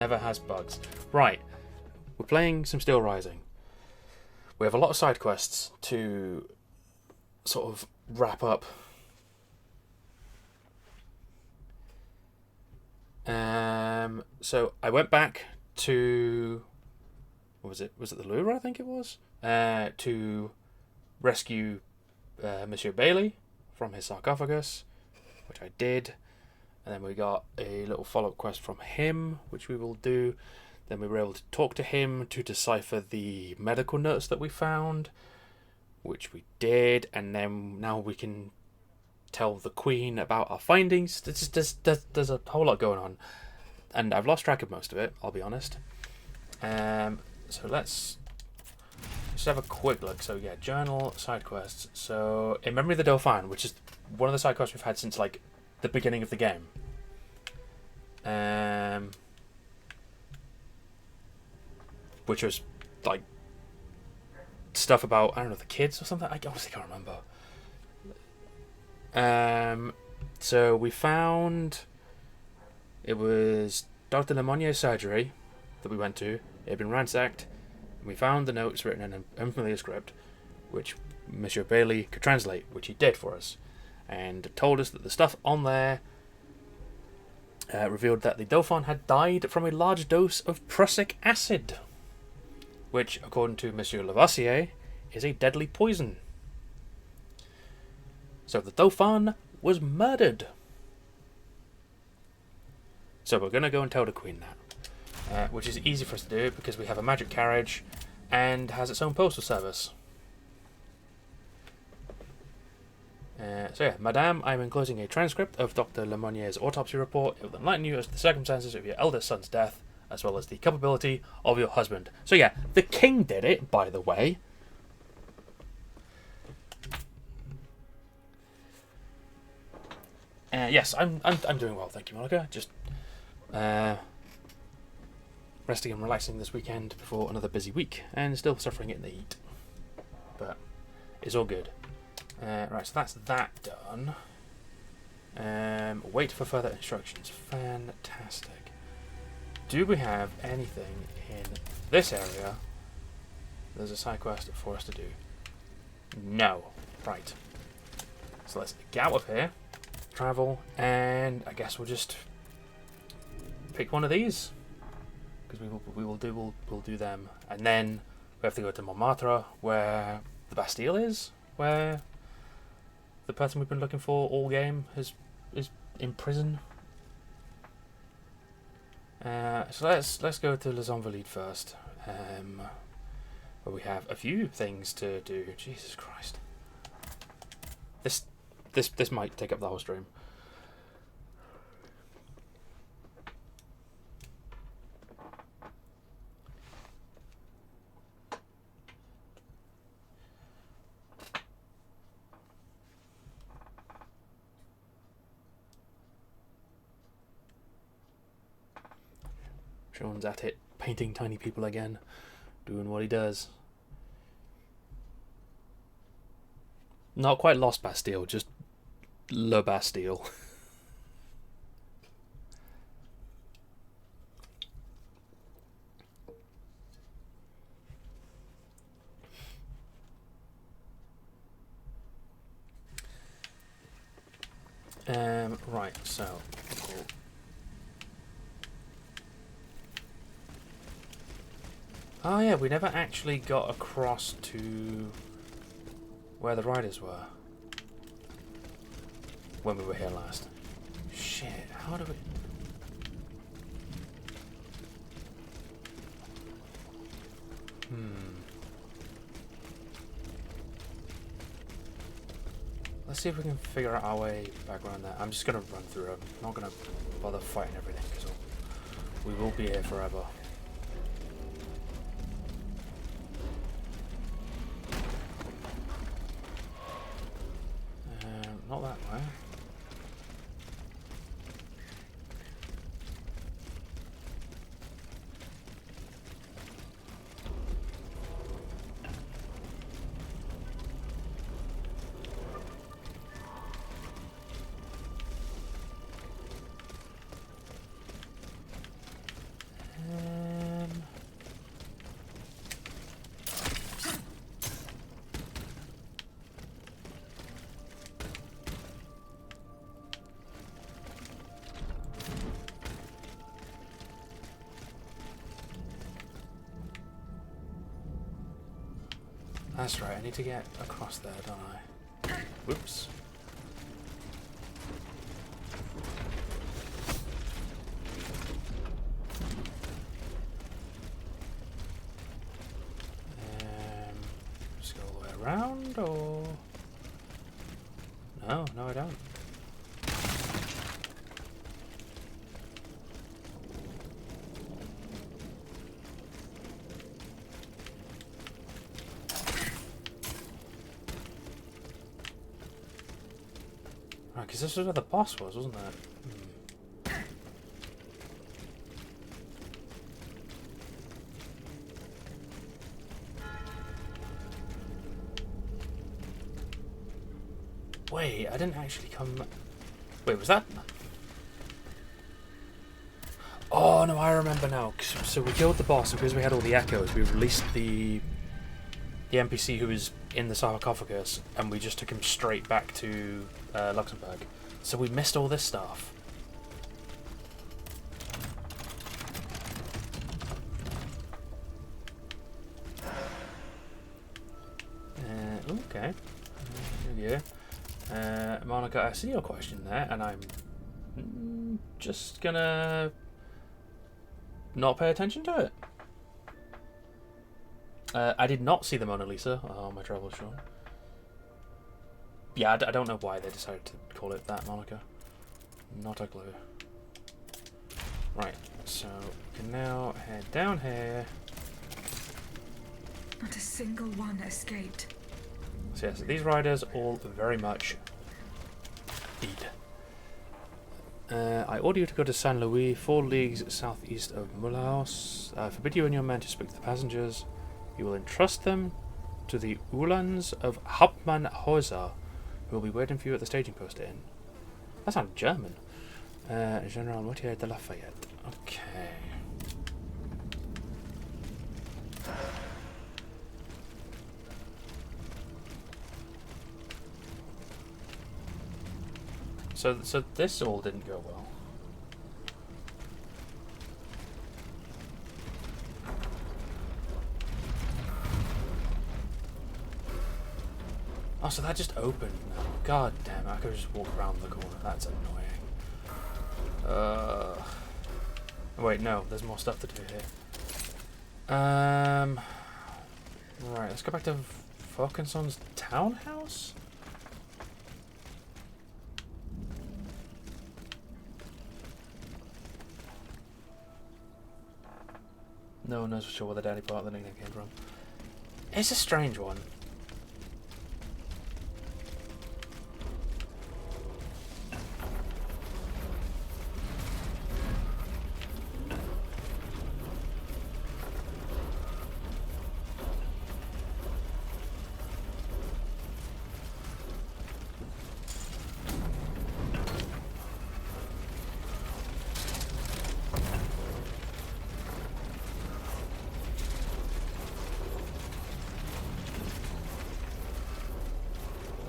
Never has bugs. Right, we're playing some Steelrising. We have a lot of side quests to sort of wrap up. So I went back to, what was it? Was it the Louvre? I think it was to rescue Monsieur Bailey from his sarcophagus, which I did. And then we got a little follow-up quest from him, which we will do. Then we were able to talk to him to decipher the medical notes that we found, which we did. And then now we can tell the Queen about our findings. There's a whole lot going on. And I've lost track of most of it, I'll be honest. So let's just have a quick look. So yeah, journal, side quests. So In Memory of the Dauphin, which is one of the side quests we've had since like the beginning of the game. Which was like stuff about, I don't know, the kids or something. I honestly can't remember. So we found it was Dr. Lemonier's surgery that we went to. It had been ransacked. And we found the notes written in an unfamiliar script, which Monsieur Bailey could translate, which he did for us, and told us that the stuff on there revealed that the Dauphin had died from a large dose of prussic acid, which, according to Monsieur Lavoisier, is a deadly poison. So the Dauphin was murdered. So we're going to go and tell the Queen that, which is easy for us to do because we have a magic carriage and has its own postal service. So yeah, Madame, I am enclosing a transcript of Dr. Lemonier's autopsy report. It will enlighten you as to the circumstances of your eldest son's death, as well as the culpability of your husband. So yeah, the king did it, by the way. Yes, I'm doing well, thank you, Monica. Just resting and relaxing this weekend before another busy week, and still suffering in the heat. But it's all good. Right, so that's that done. Wait for further instructions. Fantastic. Do we have anything in this area? There's a side quest for us to do. No. Right. So let's get out of here. Travel, and I guess we'll just pick one of these because we'll do them, and then we have to go to Montmartre, where the Bastille is, where the person we've been looking for all game is in prison. So let's go to Les Invalides first, where we have a few things to do. Jesus Christ, this might take up the whole stream. Sean's at it, painting tiny people again, doing what he does. Not quite Lost Bastille, just Le Bastille. Right, so cool. Oh yeah, we never actually got across to where the riders were when we were here last. Shit, how do we... Let's see if we can figure out our way back around there. I'm just going to run through them. I'm not going to bother fighting everything because we will be here forever. Not that way. That's right, I need to get across there, don't I? Whoops. Just go all the way around, or... No, I don't. Right, because this was where the boss was, wasn't it? Wait, I didn't actually come... Wait, was that... Oh, no, I remember now. So we killed the boss, and because we had all the echoes, we released the NPC who was in the sarcophagus, and we just took him straight back to Luxembourg. So we missed all this stuff. Okay. Yeah. Monica, I see your question there, and I'm just gonna not pay attention to it. I did not see the Mona Lisa on my travel show. Yeah, I don't know why they decided to call it that, Monica. Not a clue. Right, so we can now head down here. Not a single one escaped. So yes, these riders all very much dead. I order you to go to Saint Louis, 4 leagues southeast of Mulhouse. Forbid you and your men to speak to the passengers. You will entrust them to the Uhlans of Hauptmannhäuser, who will be waiting for you at the staging post inn. That sounds German. General Moutier de Lafayette. Okay. So this all didn't go well. Oh, so that just opened now. God damn it, I could just walk around the corner. That's annoying. Wait, no, there's more stuff to do here. Right, let's go back to Falkenson's townhouse? No one knows for sure where the daddy part of the nickname came from. It's a strange one.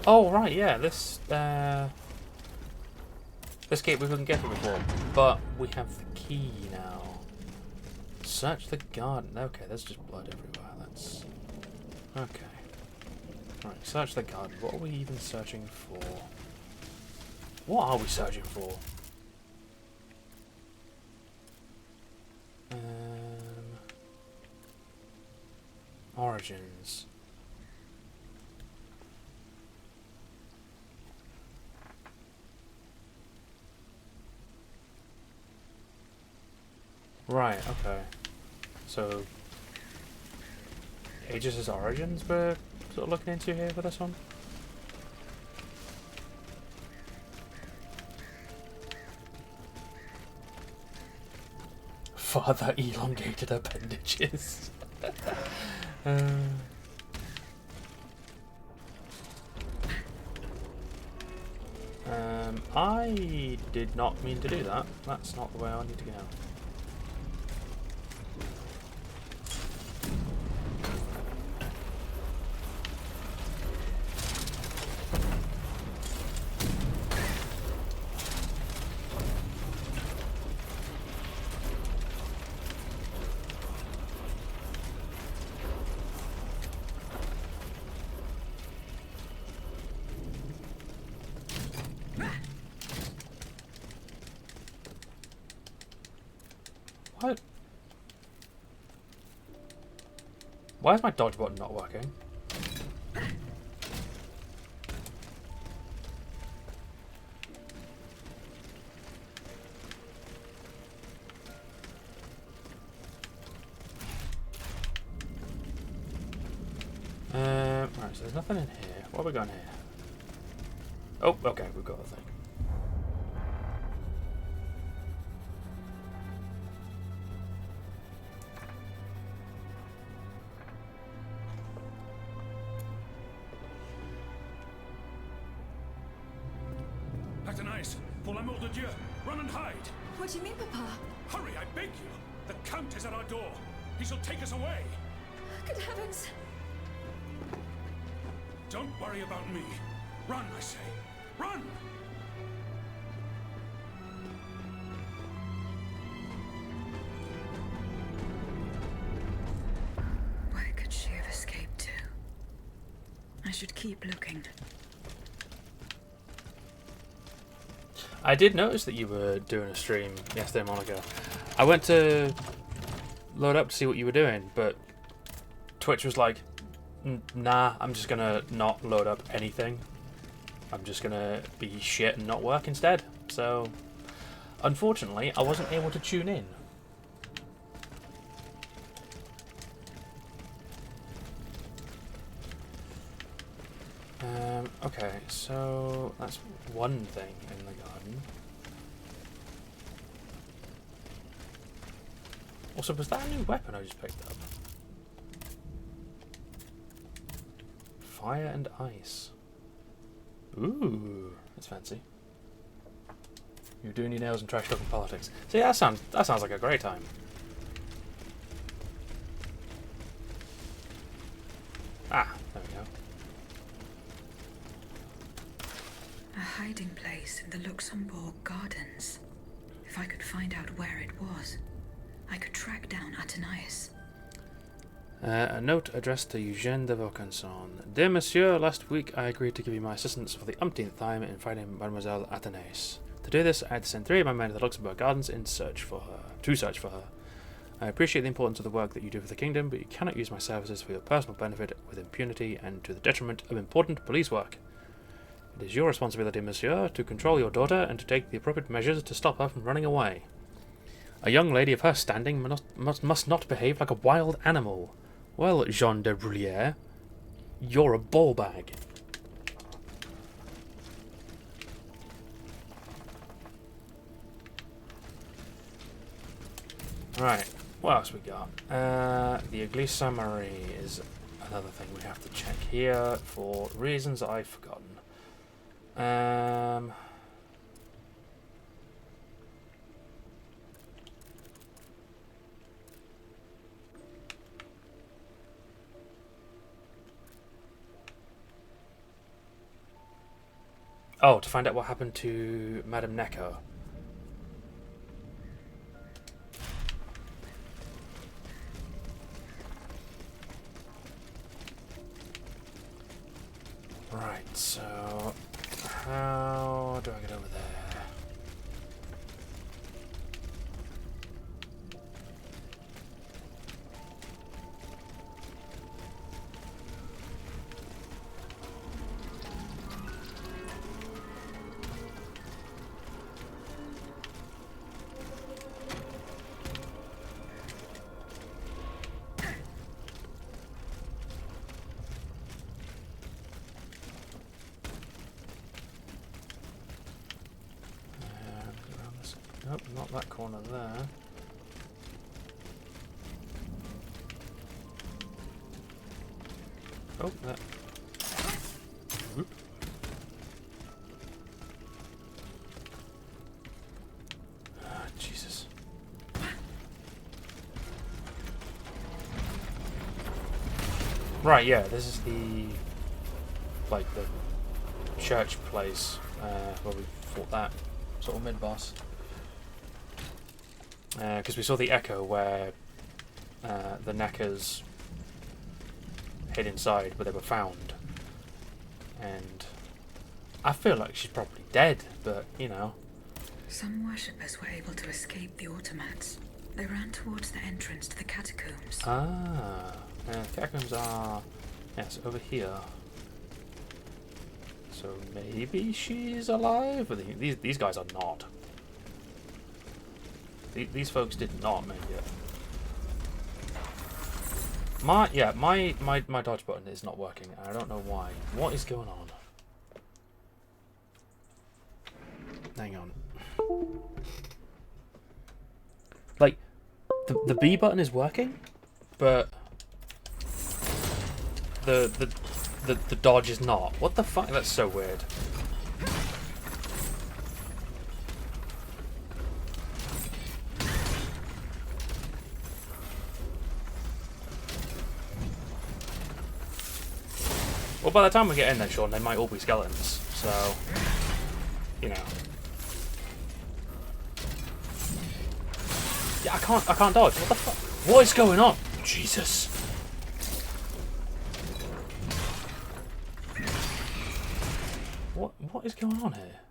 Oh right, yeah, this gate we couldn't get through before, but we have the key now. Search the garden. Okay, there's just blood everywhere. That's okay. Right, search the garden. What are we even searching for? What are we searching for? Origins. Right, okay. So, Aegis' origins we're sort of looking into here for this one? Father elongated appendages. I did not mean to do that. That's not the way I need to go. Why is my dodge button not working? Right, so there's nothing in here. What have we got in here? Oh, okay, we've got a thing. Athénaïs, pour l'amour de Dieu, run and hide! What do you mean, Papa? Hurry, I beg you! The Count is at our door. He shall take us away. Good heavens! Don't worry about me. Run, I say. Run! Where could she have escaped to? I should keep looking. I did notice that you were doing a stream yesterday, Monica. I went to load up to see what you were doing, but Twitch was like, nah, I'm just gonna not load up anything. I'm just gonna be shit and not work instead. So, unfortunately, I wasn't able to tune in. Okay, so that's one thing in the garden. Also, was that a new weapon I just picked up? Fire and ice. Ooh, that's fancy. You're doing your nails and trash talking politics. See, that sounds like a great time. Ah, there we go. A hiding place in the Luxembourg Gardens. If I could find out where it was, I could track down Athénaïs. A note addressed to Eugène de Vaucanson. Dear Monsieur, last week I agreed to give you my assistance for the umpteenth time in finding Mademoiselle Athénaïs. To do this, I had to send 3 of my men to the Luxembourg Gardens to search for her. I appreciate the importance of the work that you do for the kingdom, but you cannot use my services for your personal benefit with impunity and to the detriment of important police work. It is your responsibility, Monsieur, to control your daughter and to take the appropriate measures to stop her from running away. A young lady of her standing must not behave like a wild animal. Well, Jean de Bruyere, you're a ball bag. Right, what else we got? The Église Saint-Marie is another thing we have to check here for reasons I've forgotten. Oh, to find out what happened to Madame Necker. Right, so how do I get over there? Nope, not that corner there. Oh, there. Whoop. Ah, Jesus. Right, yeah, this is the church place where we fought that sort of mid-boss. Because we saw the echo where the Neckers hid inside where they were found. And I feel like she's probably dead, but, you know. Some worshippers were able to escape the automats. They ran towards the entrance to the catacombs. Ah. Yeah, the catacombs are... Yes, over here. So maybe she's alive? But these guys are not. These folks did not make it. My dodge button is not working, and I don't know why. What is going on? Hang on. Like, the B button is working, but the dodge is not. What the fuck? That's so weird. Well, by the time we get in there, Sean, they might all be skeletons. So, you know. Yeah, I can't dodge. What the fuck? What is going on? Jesus. What is going on here?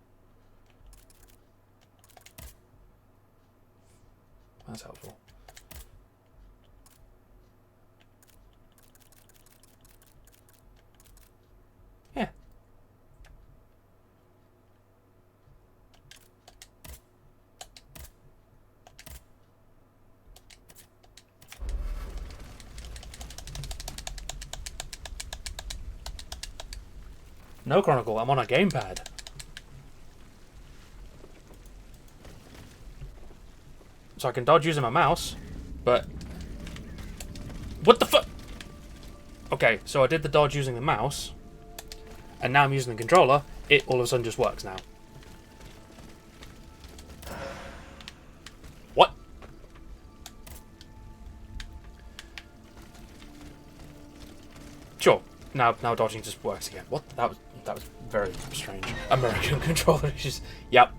That's helpful. Yeah. No Chronicle, I'm on a gamepad. So I can dodge using my mouse, but... What the fuck? Okay, so I did the dodge using the mouse, and now I'm using the controller, it all of a sudden just works now. What? Sure. Now dodging just works again. What? That was very strange. American controller issues. Yep.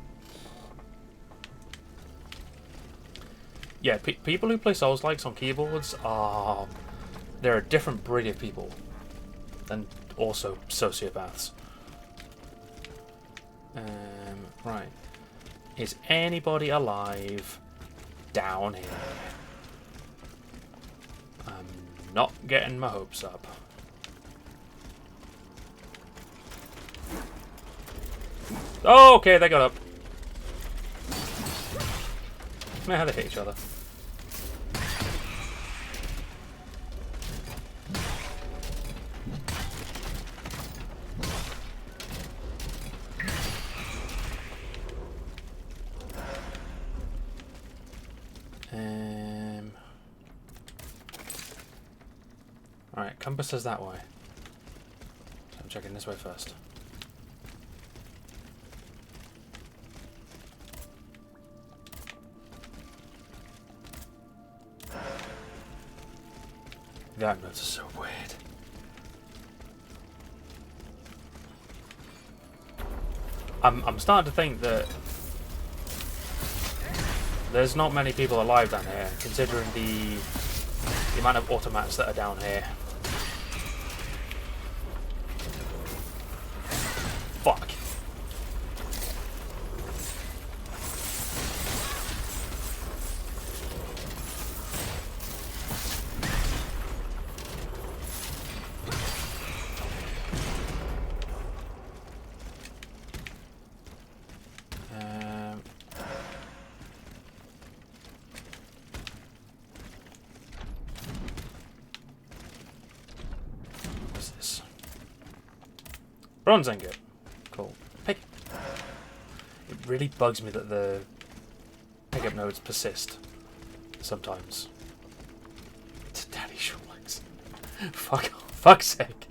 Yeah, people who play Souls-likes on keyboards are... They're a different breed of people. And also sociopaths. Right. Is anybody alive down here? I'm not getting my hopes up. Oh, okay, they got up. Nah, they hit each other. Alright, compass is that way. So I'm checking this way first. That note is so weird. I'm starting to think that there's not many people alive down here, considering the amount of automats that are down here. Fuck. What's this? Bronze ingot. Cool. Pick. It really bugs me that the pickup nodes persist sometimes. It's daddy shortlegs. Fuck off. Fuck's sake.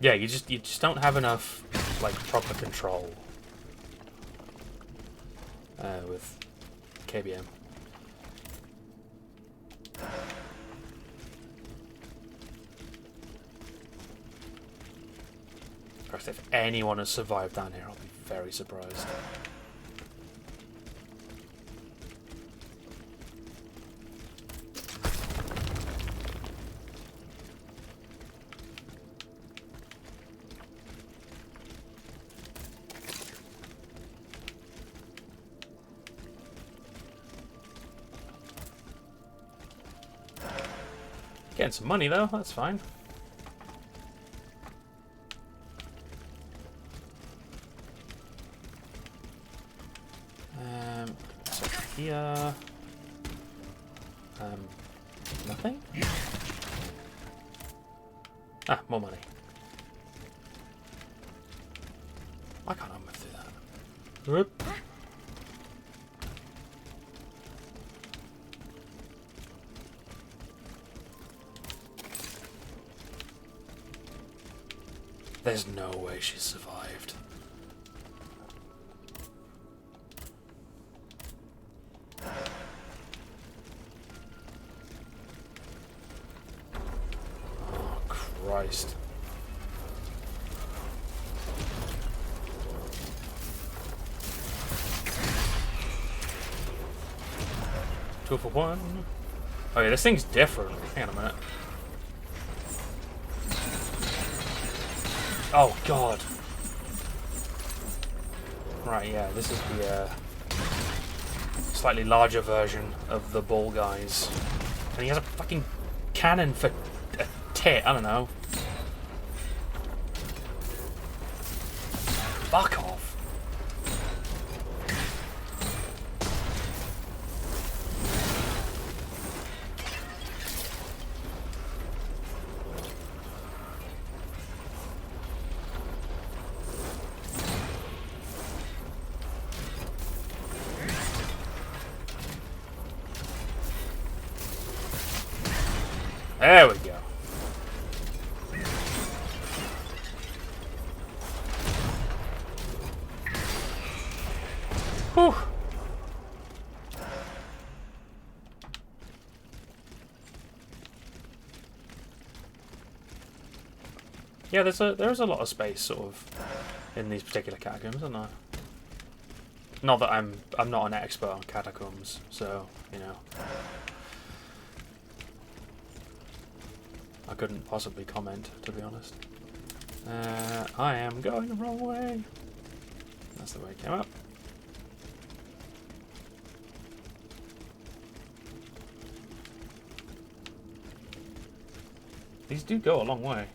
Yeah, you just don't have enough like proper control with KBM. Christ, if anyone has survived down here, I'll be very surprised. Getting some money though, that's fine. So here, nothing. Ah, more money. Why can't I move through that? Whoop. There's no way she survived. Oh, Christ. Two for one. Oh yeah, this thing's different. Hang on a minute. Oh god. Right, yeah, this is the slightly larger version of the ball guys. And he has a fucking cannon for a tit, I don't know. Fuck off. There we go. Whew. Yeah, there's a lot of space sort of in these particular catacombs, isn't there? Not that I'm not an expert on catacombs, so you know. I couldn't possibly comment, to be honest. I am going the wrong way. That's the way it came up. These do go a long way.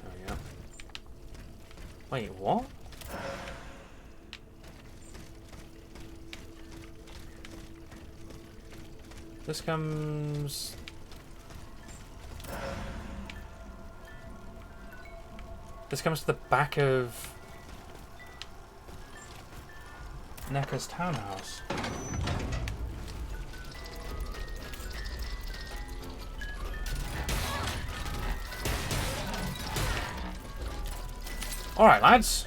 There we go. Wait, what? This comes... This comes to the back of Necker's townhouse. Alright, lads.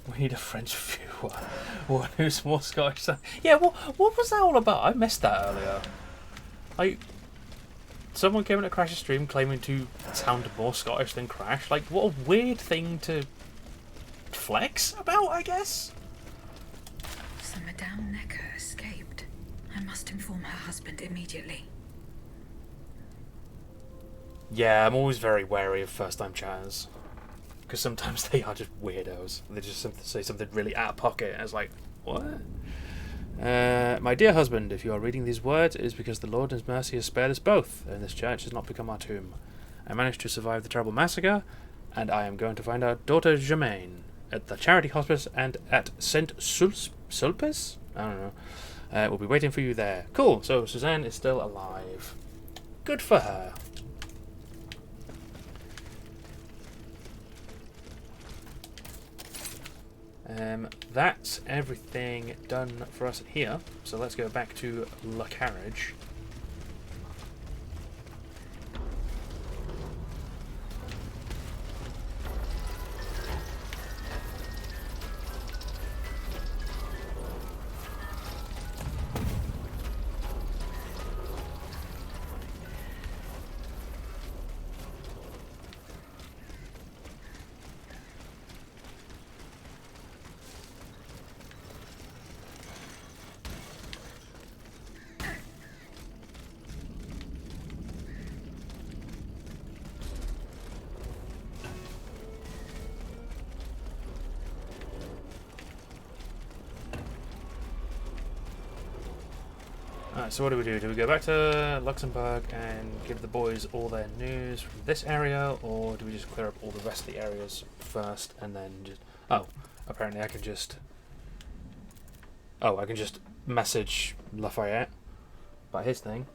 We need a French viewer. One who's more Scottish than... Yeah, what was that all about? I missed that earlier. Like, someone came into Crash's stream claiming to sound more Scottish than Crash. Like, what a weird thing to flex about, I guess? So Madame Necker escaped. I must inform her husband immediately. Yeah, I'm always very wary of first-time chatters. Because sometimes they are just weirdos. They just say something really out of pocket. And it's like, what? My dear husband, if you are reading these words, it is because the Lord in His mercy has spared us both, and this church has not become our tomb. I managed to survive the terrible massacre, and I am going to find our daughter Germaine at the charity hospice and at St. Sulpice? I don't know. We'll be waiting for you there. Cool, so Suzanne is still alive. Good for her. That's everything done for us here. So let's go back to La Carriage. Right, so what do? Do we go back to Luxembourg and give the boys all their news from this area, or do we just clear up all the rest of the areas first and then just... Oh, apparently I can just... Oh, I can just message Lafayette about his thing.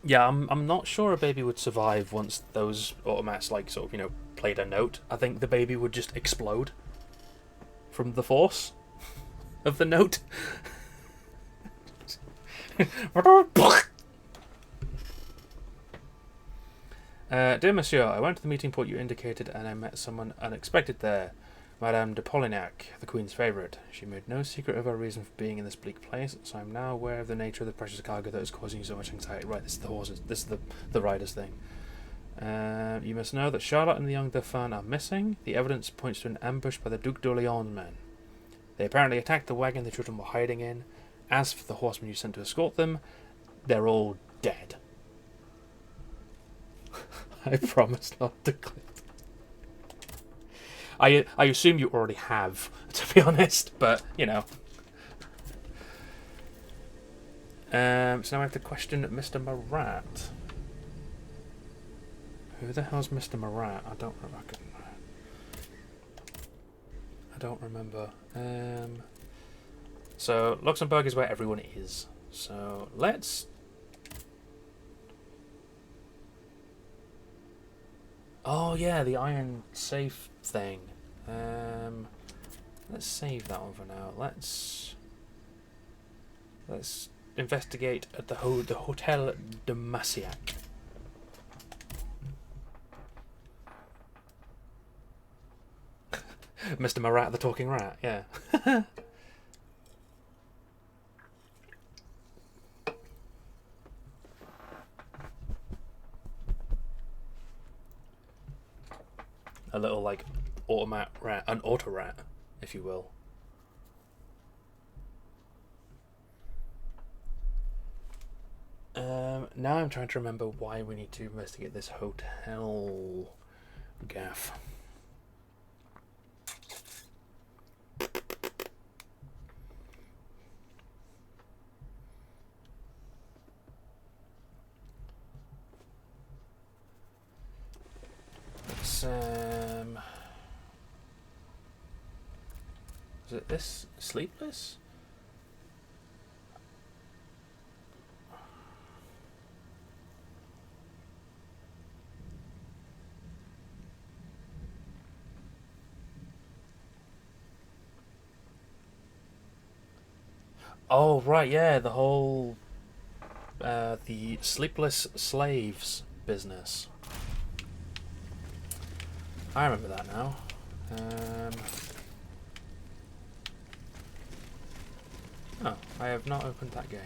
Yeah, I'm not sure a baby would survive once those automats, like, sort of, you know, played a note. I think the baby would just explode from the force of the note. Dear Monsieur, I went to the meeting point you indicated and I met someone unexpected there. Madame de Polignac, the Queen's favourite. She made no secret of her reason for being in this bleak place, so I'm now aware of the nature of the precious cargo that is causing you so much anxiety. Right, this is the horses. This is the riders thing. You must know that Charlotte and the young Dauphin are missing. The evidence points to an ambush by the Duc d'Orléans men. They apparently attacked the wagon the children were hiding in. As for the horsemen you sent to escort them, they're all dead. I promise not to click. I assume you already have, to be honest, but, you know. So now I have to question Mr. Marat. Who the hell's Mr. Marat? I don't remember. So Luxembourg is where everyone is. So let's... Oh yeah, the iron safe thing. Let's save that one for now. Let's investigate at the Hotel de Massiac. Mr. Marat, the talking rat. Yeah. A little, like, automat rat, an auto rat, if you will. Now I'm trying to remember why we need to investigate this hotel gaff. Let's, is it this? Sleepless? Oh, right, yeah, the whole... the Sleepless Slaves business. I remember that now. Oh, I have not opened that gate.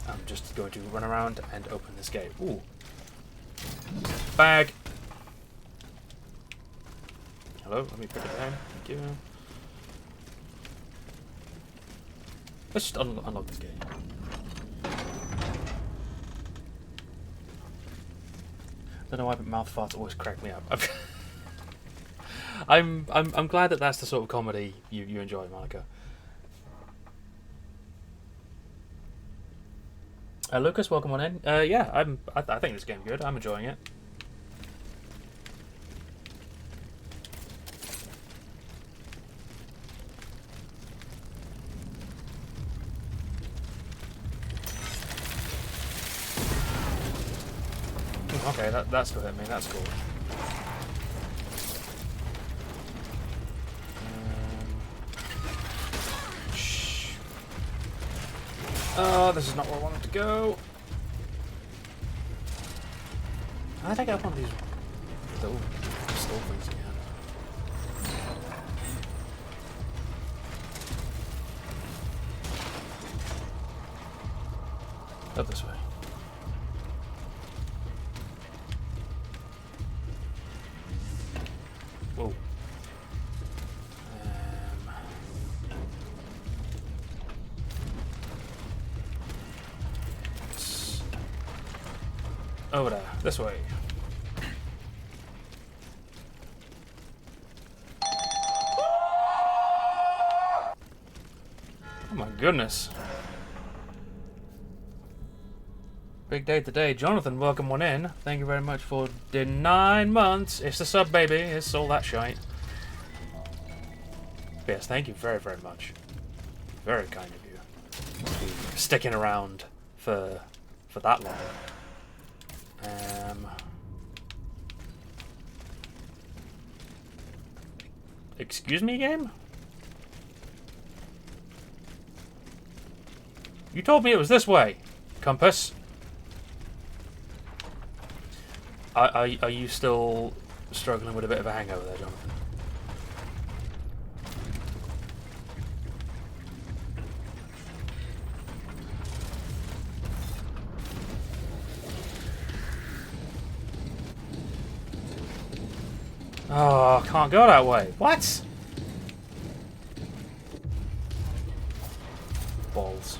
I'm just going to run around and open this gate. Ooh. Bag! Hello, let me put it down. Thank you. Let's just unlock this gate. Don't know why, but mouth farts always crack me up. I'm glad that that's the sort of comedy you enjoy, Monica. Lucas, welcome on in. Yeah, I think this game's good. I'm enjoying it. Okay, that's still hit me. That's cool. Shh. Oh, this is not where I wanted to go. I think I want these little pistol things again. go this way. Whoa. Over there, this way. Oh my goodness. Big day today. Jonathan, welcome one in. Thank you very much for the 9 months. It's the sub, baby. It's all that shite. Yes, thank you very, very much. Very kind of you. For sticking around for that long. Excuse me, game? You told me it was this way, Compass. Are you still struggling with a bit of a hangover there, Jonathan? Oh, I can't go that way. What? Balls.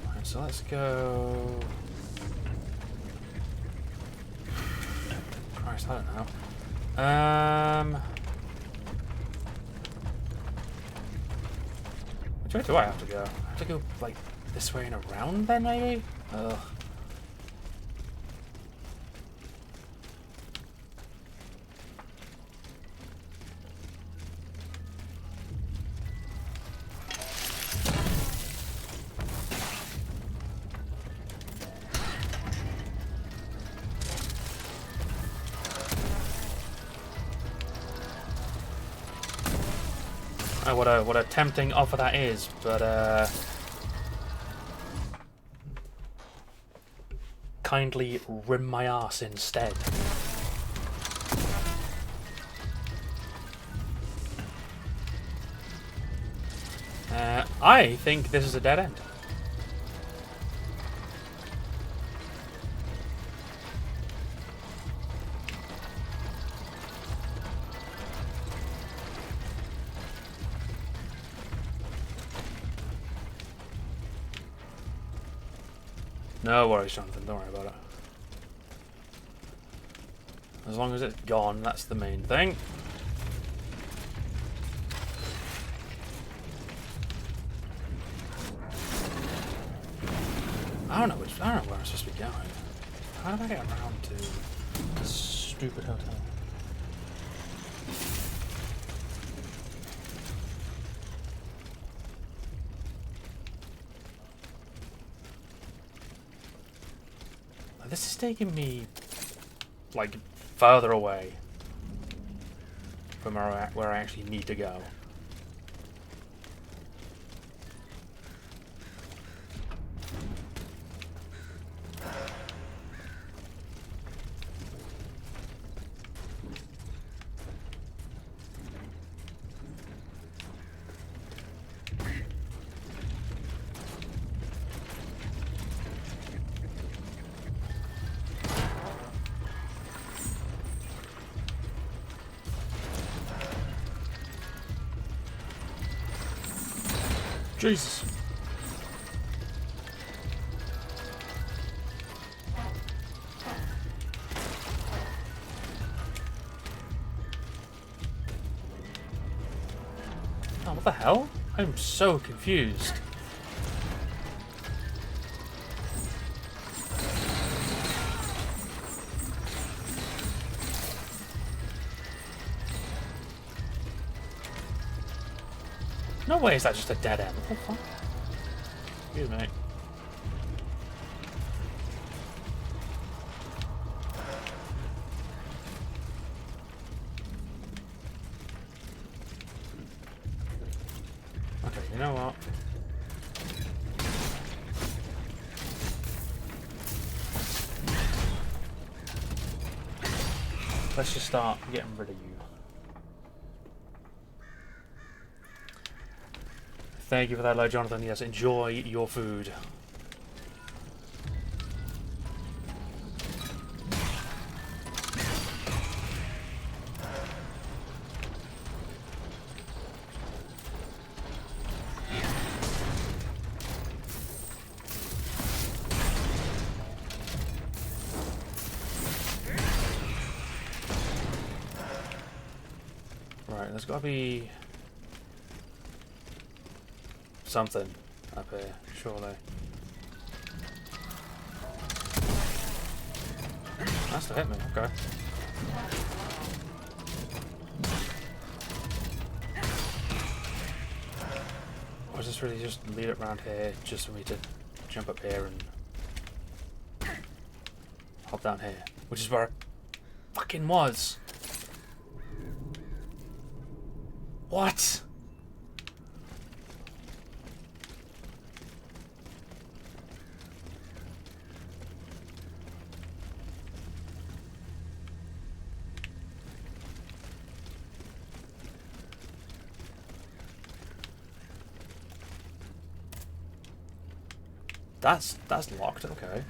Right, so let's go. Christ, I don't know. Which way do I have to go? I have to go like this way and around then, maybe? Ugh. Oh, what a tempting offer that is, but kindly rim my arse instead. I think this is a dead end. No worries, Jonathan. Don't worry about it. As long as it's gone, that's the main thing. I don't know where I'm supposed to be going. How did I get around to this stupid hotel? This is taking me, like, further away from where I actually need to go. Jesus. Oh, what the hell? I'm so confused. No way is that just a dead end. What the fuck? Excuse me. Okay, you know what? Let's just start getting rid of you. Thank you for that, Lord Jonathan. Yes, enjoy your food. Right, there's got to be something up here, surely. That's to hit me, okay. Or is this really just lead it around here just for me to jump up here and hop down here? Which is where I fucking was. What? That's locked, okay.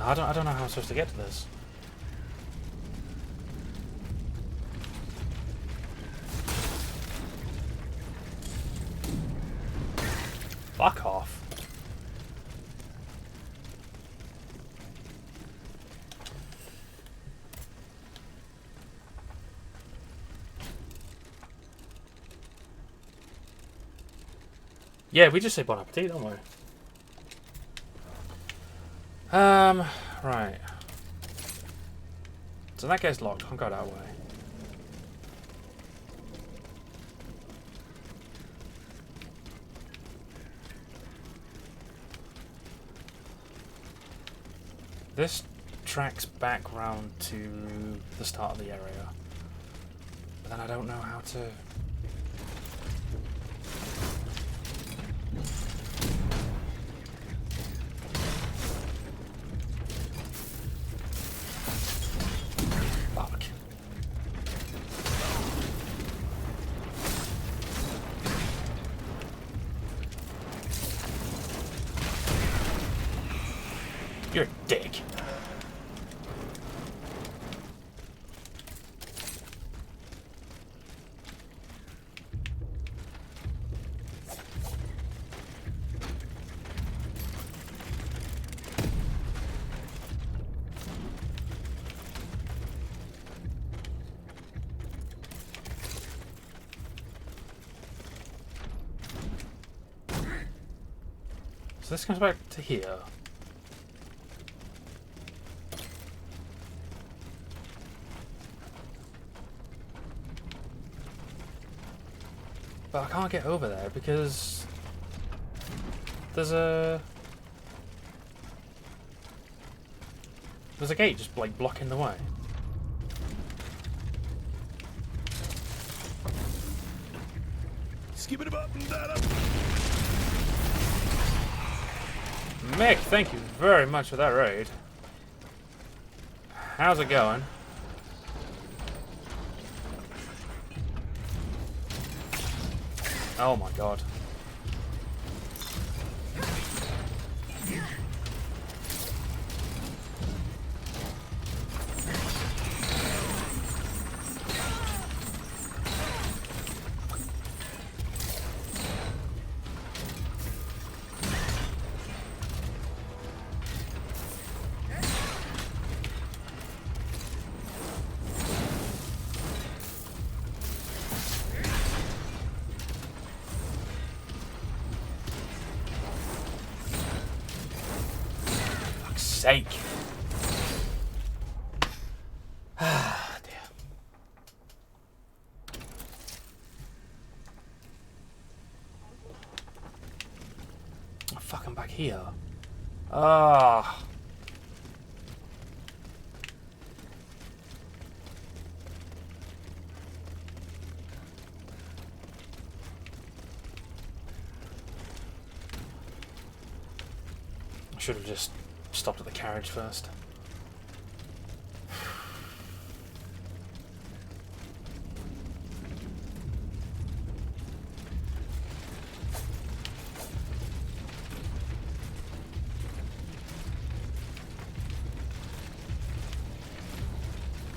I don't know how I'm supposed to get to this. Fuck off. Yeah, we just say bon appetit, don't we? Right. So that gate's locked. I'll go that way. This tracks back round to the start of the area. But then I don't know how to... Fuck. You're a dick. So this comes back to here. But I can't get over there because there's a gate just like blocking the way. Skip it up and down. Mick, thank you very much for that raid. How's it going? Oh my god. sake. Ah, dear. Oh, fuck, I'm back here. Ah. I should have just stopped at the carriage first.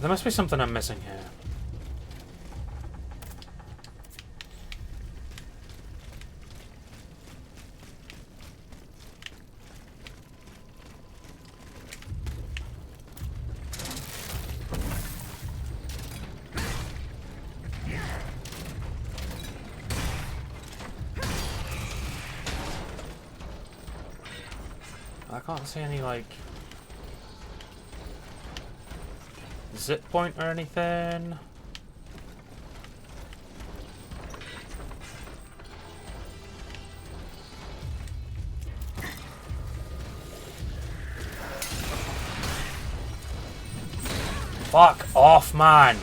There must be something I'm missing here. I can't see any, like, zip point or anything. Fuck off, man!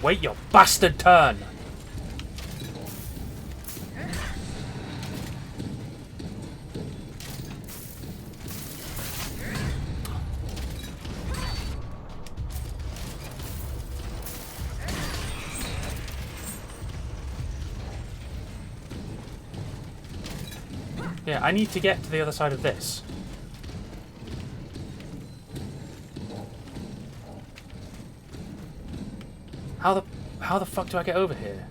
Wait your bastard turn! Yeah, I need to get to the other side of this. How the fuck do I get over here?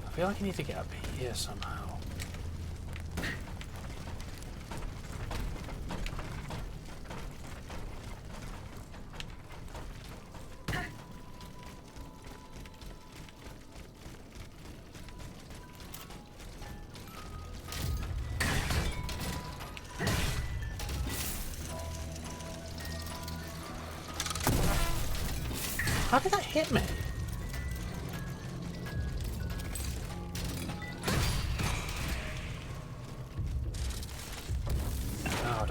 I feel like I need to get up here somehow. How did that hit me?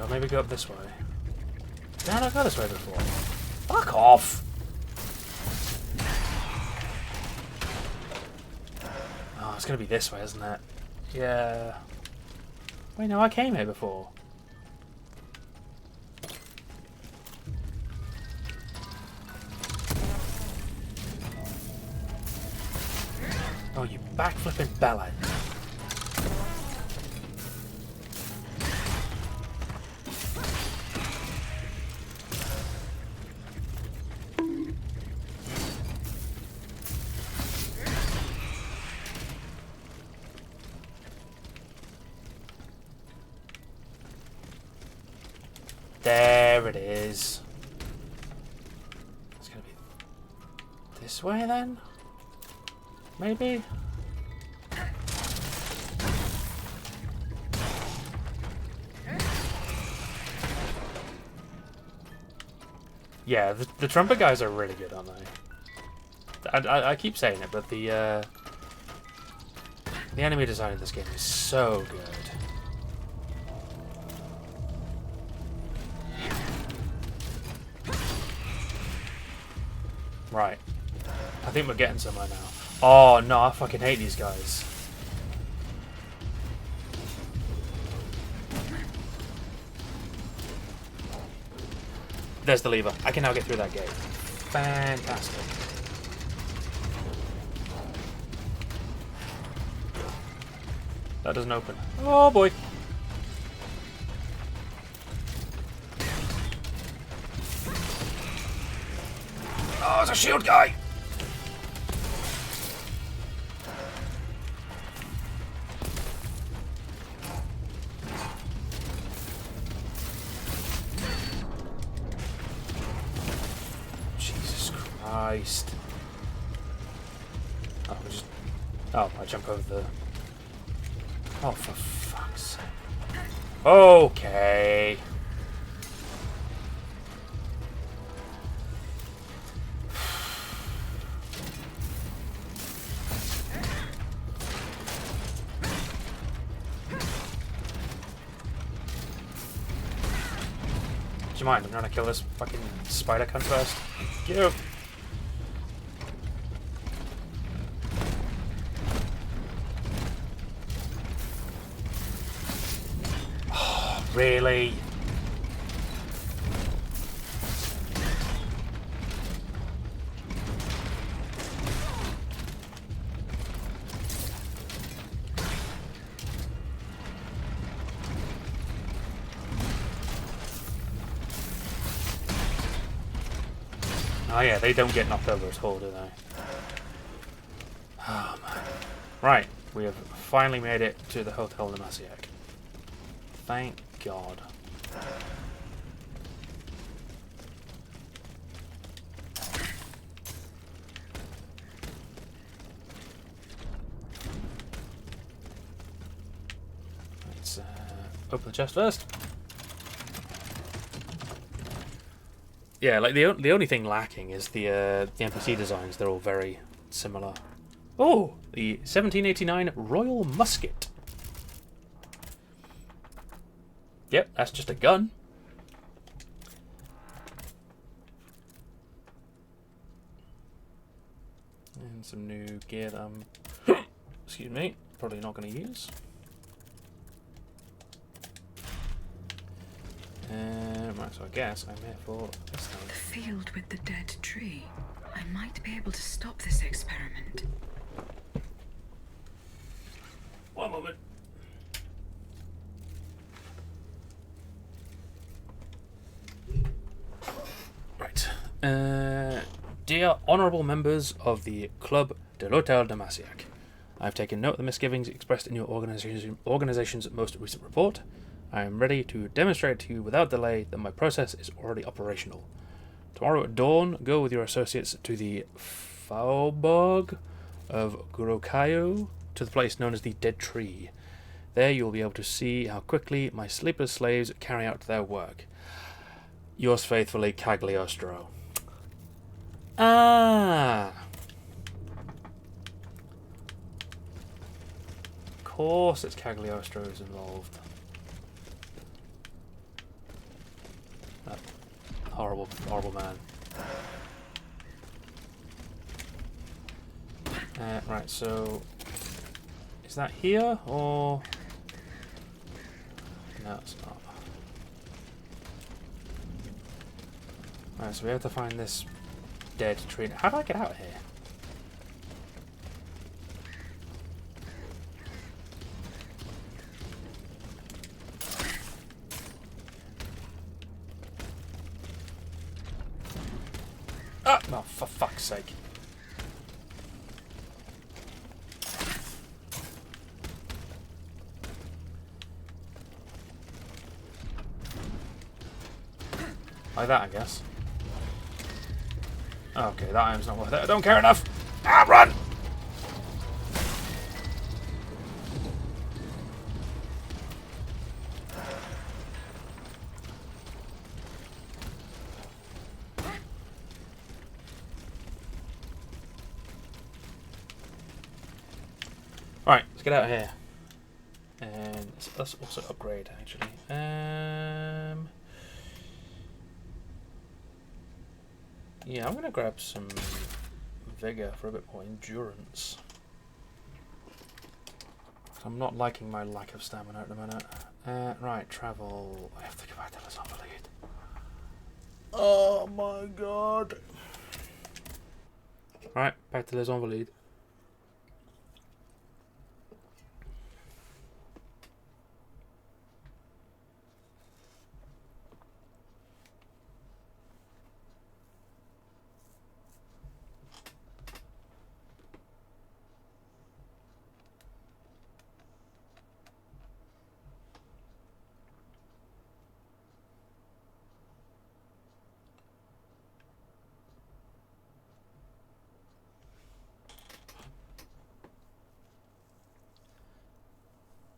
Maybe go up this way. Did I not go this way before? Fuck off! Oh, it's gonna be this way, isn't it? Yeah. Wait, no, I came here before. Oh, you backflipping bellend. There it is. It's gonna be this way then? Maybe? Yeah, the trumpet guys are really good, aren't they? I keep saying it, but the enemy design in this game is so good. Right. I think we're getting somewhere now. Oh no, I fucking hate these guys. There's the lever. I can now get through that gate. Fantastic. That doesn't open. Oh boy. Oh, it's a shield guy. Jesus Christ. Oh, I jump over the... Oh, for fuck's sake. Okay. Do you mind? I'm trying to kill this fucking spider cunt first. Get up. Oh, really? Oh yeah, they don't get knocked over at all, do they? Oh man. Right, we have finally made it to the Hotel de Massiac. Thank God. Let's open the chest first. Yeah, like the only thing lacking is the NPC designs. They're all very similar. Oh, the 1789 Royal Musket. Yep, that's just a gun. And some new gear that I'm, excuse me, probably not going to use. Right, so I guess I'm here for this thing. The field with the dead tree. I might be able to stop this experiment. One moment. Right. Dear honourable members of the Club de l'Hôtel de Massiac, I have taken note of the misgivings expressed in your organization's most recent report. I am ready to demonstrate to you without delay that my process is already operational. Tomorrow at dawn, go with your associates to the Faubourg of Gurocayo, to the place known as the Dead Tree. There you will be able to see how quickly my sleepless slaves carry out their work. Yours faithfully, Cagliostro. Ah! Of course it's Cagliostro who's involved. That horrible, horrible man. Right, so... Is that here, or... No, it's not. Right, so we have to find this dead tree. How do I get out of here? Ah! Oh, for fuck's sake. Like that, I guess. Okay, that item's not worth it. I don't care enough! Ah, run! Right, let's get out of here. And let's also upgrade, actually. Yeah, I'm going to grab some vigor for a bit more endurance. I'm not liking my lack of stamina at the minute. Right, travel. I have to go back to Les Invalides. Oh my god. Right, back to Les Invalides.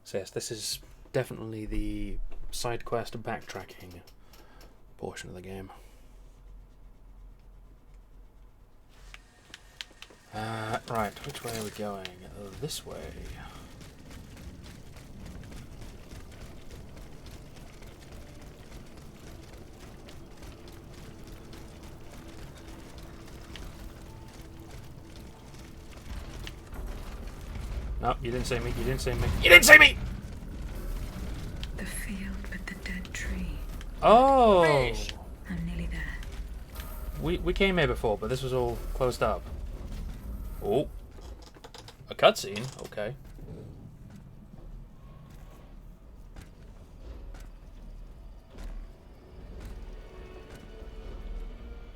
So yes, this is definitely the side quest backtracking portion of the game. Right, which way are we going? This way. No, you didn't see me. You didn't see me. You didn't see me! The field with the dead tree. Oh! I'm nearly there. We came here before, but this was all closed up. Oh. A cutscene? Okay.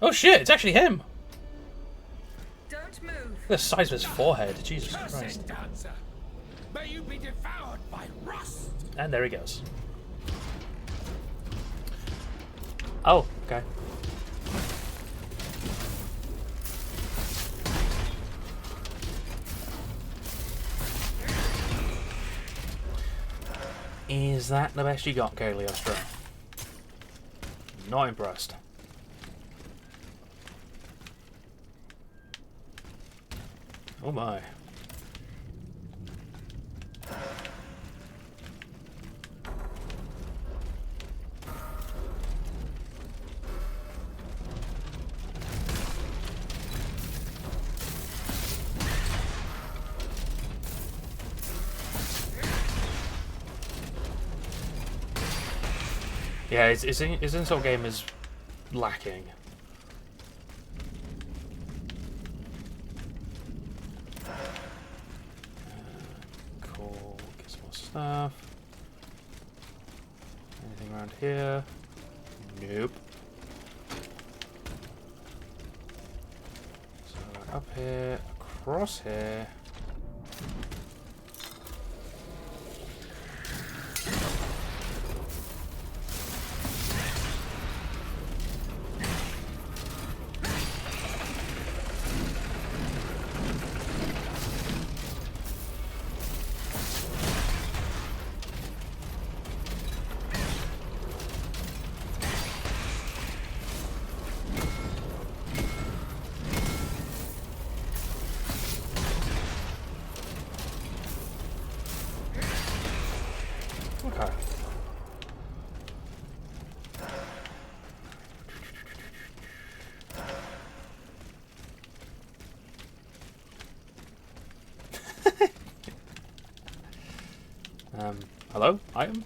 Oh shit, it's actually him! Don't move! Look at the size of his forehead. Jesus Curse Christ. it, dancer! May you be devoured by rust! And there he goes. Oh, okay. Is that the best you got, Cagliostro? Not impressed. Oh my. Yeah, his insult game is lacking. Cool, get some more stuff. Anything around here? Nope. So up here, across here. Okay. Hello? Item?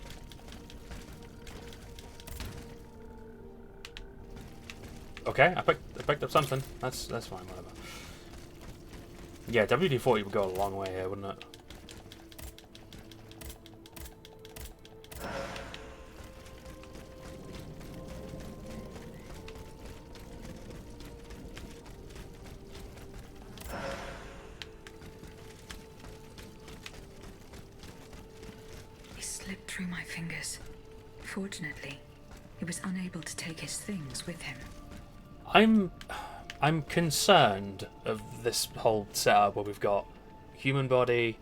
Okay, I picked up something. That's fine, whatever. Yeah, WD-40 would go a long way here, wouldn't it? He slipped through my fingers. Fortunately, he was unable to take his things with him. I'm concerned of this whole setup where we've got human body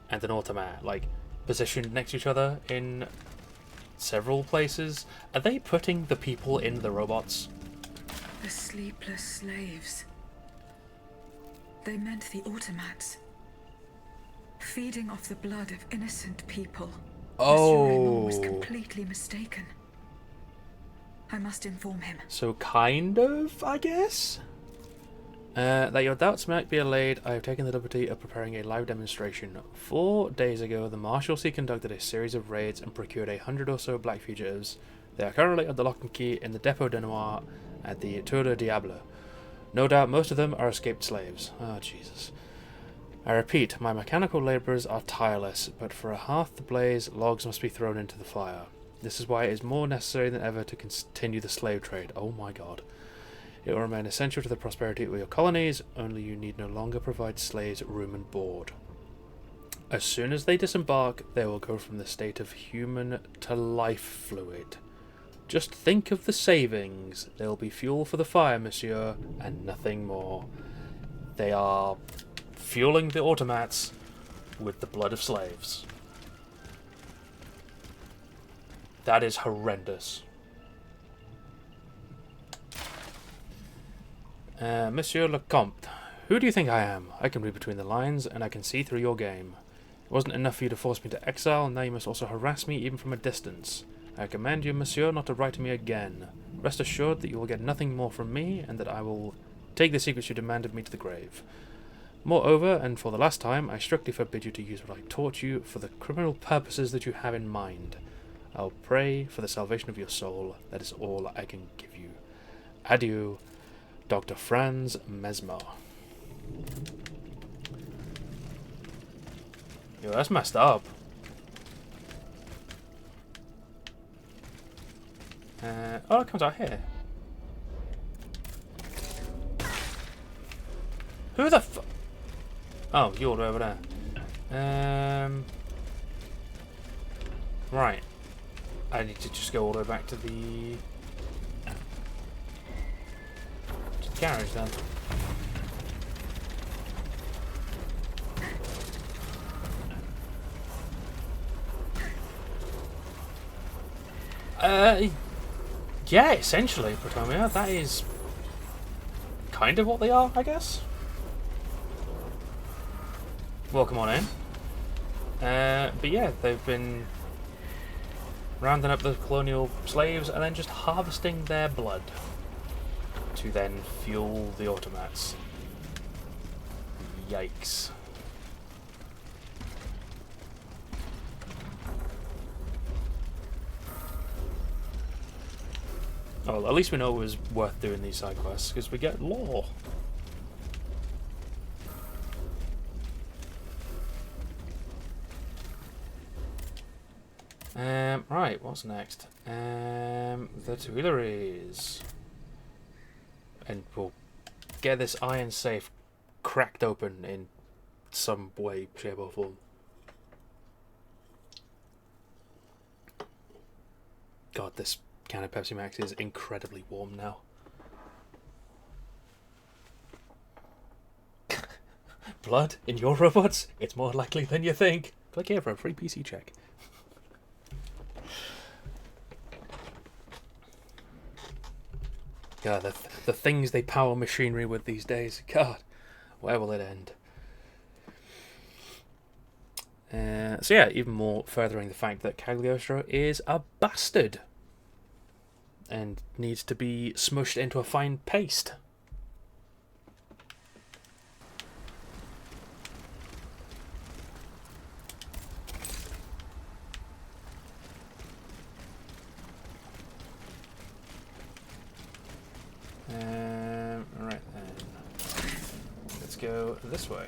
and an automat, like, positioned next to each other in several places. Are they putting the people in the robots? The sleepless slaves. They meant the automats. Feeding off the blood of innocent people. Monsieur Raymond was completely mistaken. I must inform him. So kind of, I guess? That your doubts might be allayed, I have taken the liberty of preparing a live demonstration. 4 days ago, the Marshalsea conducted a series of raids and procured 100 or so black fugitives. They are currently at the lock and key in the Depot de Noir at the Tour de Diable. No doubt most of them are escaped slaves. Oh, Jesus. I repeat, my mechanical labourers are tireless, but for a hearth to blaze, logs must be thrown into the fire. This is why it is more necessary than ever to continue the slave trade. Oh my god. It will remain essential to the prosperity of your colonies, only you need no longer provide slaves room and board. As soon as they disembark, they will go from the state of human to life fluid. Just think of the savings. They'll be fuel for the fire, monsieur, and nothing more. They are fueling the automats with the blood of slaves. That is horrendous. Monsieur le Comte, who do you think I am? I can read between the lines, and I can see through your game. It wasn't enough for you to force me to exile, and now you must also harass me even from a distance. I command you, monsieur, not to write to me again. Rest assured that you will get nothing more from me, and that I will take the secrets you demanded me to the grave. Moreover, and for the last time, I strictly forbid you to use what I taught you for the criminal purposes that you have in mind. I'll pray for the salvation of your soul. That is all I can give you. Adieu, Dr. Franz Mesmer. Yo, that's messed up. Oh, it comes out here. Who the fu- Oh, you're all the way over there. Right. I need to just go all the way back to the garage then. Yeah, essentially, Protomia. That is kind of what they are, I guess. Welcome on in. But yeah, they've been rounding up the colonial slaves and then just harvesting their blood to then fuel the automats. Yikes. Oh, well, at least we know it was worth doing these side quests, because we get lore. Right, what's next? The Tuileries. And we'll get this iron safe cracked open in some way, shape or form. God, this can of Pepsi Max is incredibly warm now. Blood in your robots? It's more likely than you think. Click here for a free PC check. God, the things they power machinery with these days. God, where will it end? So yeah, even more furthering the fact that Cagliostro is a bastard and needs to be smushed into a fine paste. Right then, let's go this way.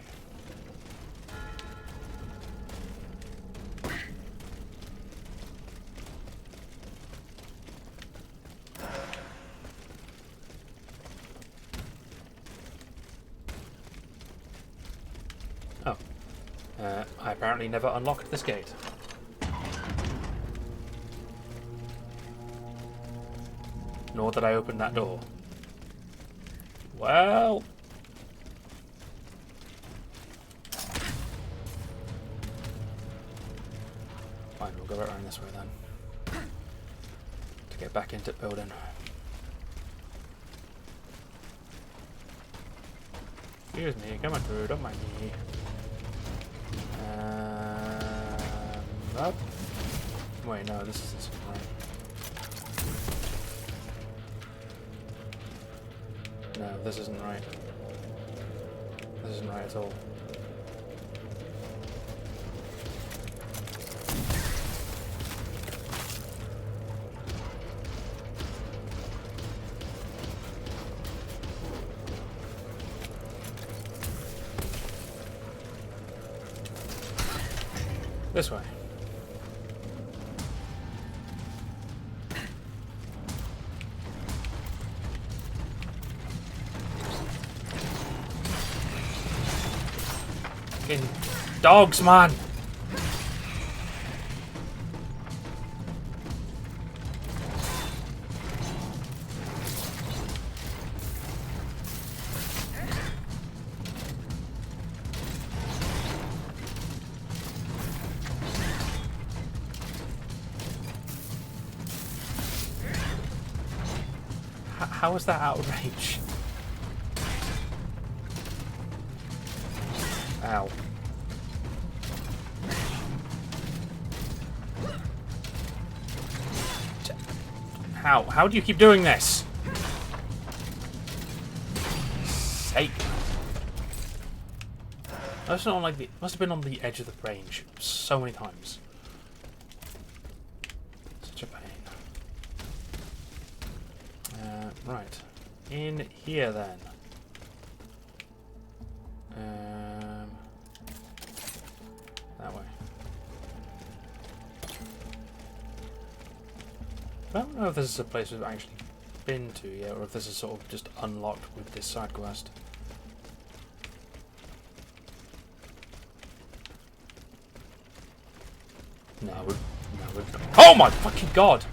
Oh, I apparently never unlocked this gate. Nor did I open that door. Well, fine, we'll go right around this way then to get back into the building. Excuse me, coming through, don't mind me. Up. Wait, no, this isn't right. No, this isn't right. This isn't right at all. This way. Fucking dogs, man! How is that out of range? Ow. How? How do you keep doing this? Sake. That's not like the. Must have been on the edge of the range so many times. Such a pain. Right. In here then. That way. I don't know if this is a place we've actually been to yet, or if this is sort of just unlocked with this side quest. No, we're oh my fucking god!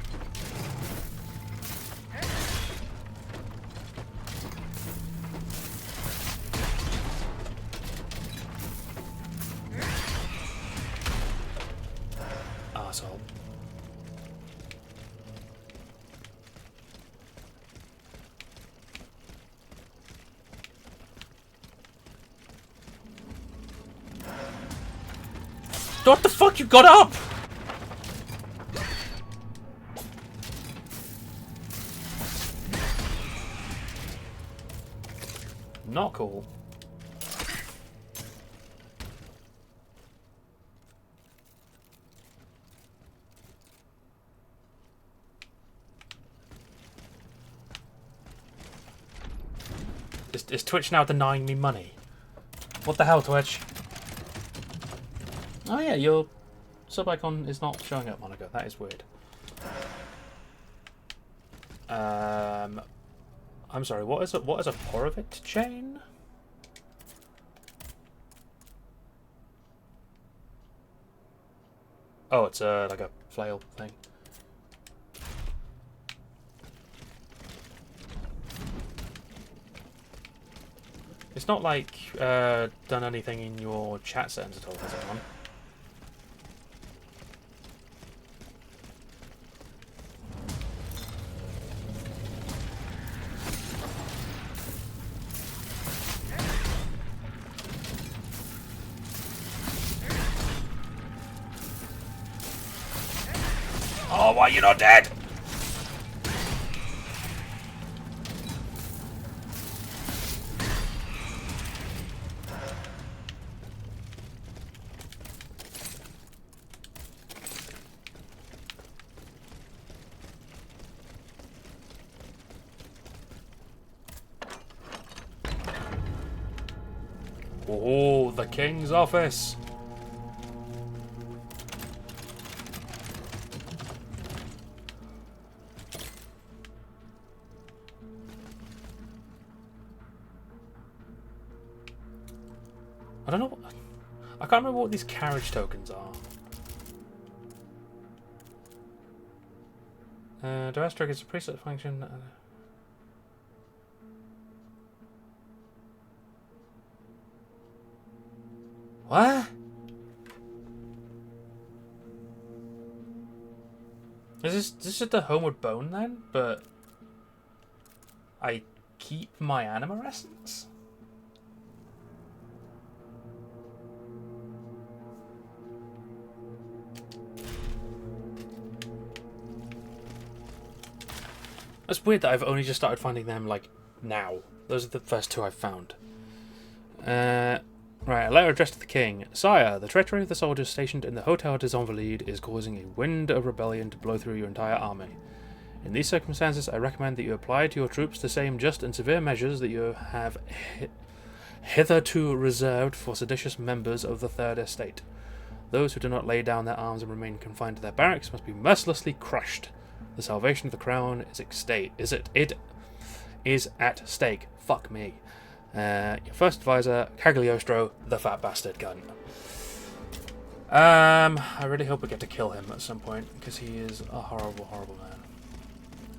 Arsehole. What the fuck? You got up? Not cool. Is Twitch now denying me money? What the hell, Twitch? Oh yeah, your sub icon is not showing up, Monica. That is weird. I'm sorry. What is a Porovit chain? Oh, it's like a flail thing. It's not like done anything in your chat settings at all, has it, man? Oh, why are you not dead? Oh, the King's office. I don't know. I can't remember what these carriage tokens are. Duress triggers a preset function. What? Is this just the Homeward Bone then? But I keep my anima essence? It's weird that I've only just started finding them, like, now. Those are the first two I've found. Right, a letter addressed to the king. Sire, the treachery of the soldiers stationed in the Hotel des Invalides is causing a wind of rebellion to blow through your entire army. In these circumstances, I recommend that you apply to your troops the same just and severe measures that you have hitherto reserved for seditious members of the Third Estate. Those who do not lay down their arms and remain confined to their barracks must be mercilessly crushed. The salvation of the crown is at stake. Fuck me. Your first advisor, Cagliostro, the fat bastard gun. I really hope we get to kill him at some point, because he is a horrible, horrible man.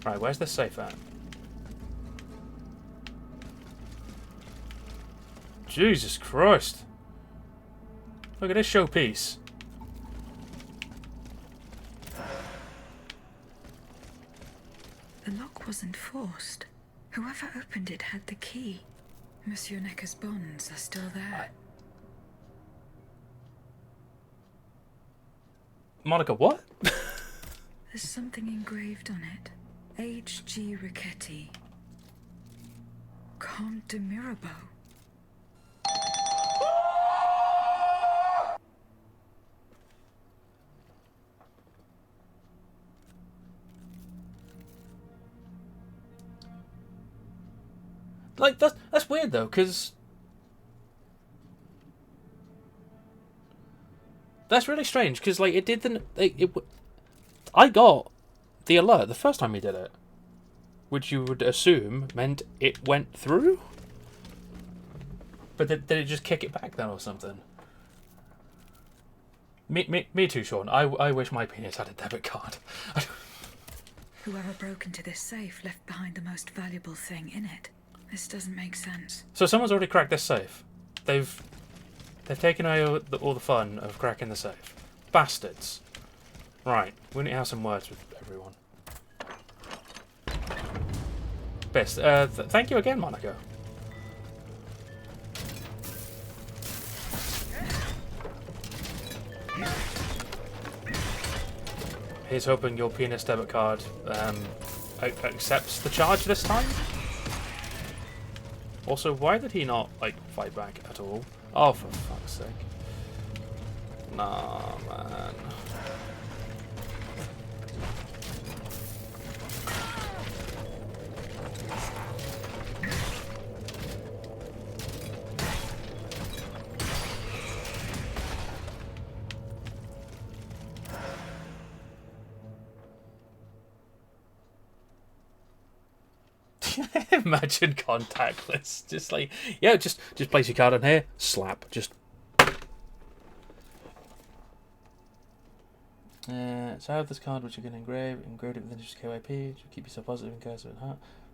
Right, where's this safe at? Jesus Christ. Look at this showpiece. The lock wasn't forced. Whoever opened it had the key. Monsieur Necker's bonds are still there. Monica, what? There's something engraved on it. H.G. Riquetti. Comte de Mirabeau. Like, that's weird though, because that's really strange. Because like, it didn't. I got the alert the first time he did it, which you would assume meant it went through. But did it just kick it back then or something? Me too, Sean. I wish my penis had a debit card. Whoever broke into this safe left behind the most valuable thing in it. This doesn't make sense. So someone's already cracked this safe. They've taken away all the fun of cracking the safe. Bastards. Right, we need to have some words with everyone. Best. Thank you again, Monica. Here's hoping your penis debit card accepts the charge this time. Also, why did he not, like, fight back at all? Oh, for fuck's sake. Nah, man. Imagine contactless. Just like, yeah, just place your card on here, slap, just. So I have this card which you can engrave it within just KYP to keep yourself positive in case of it.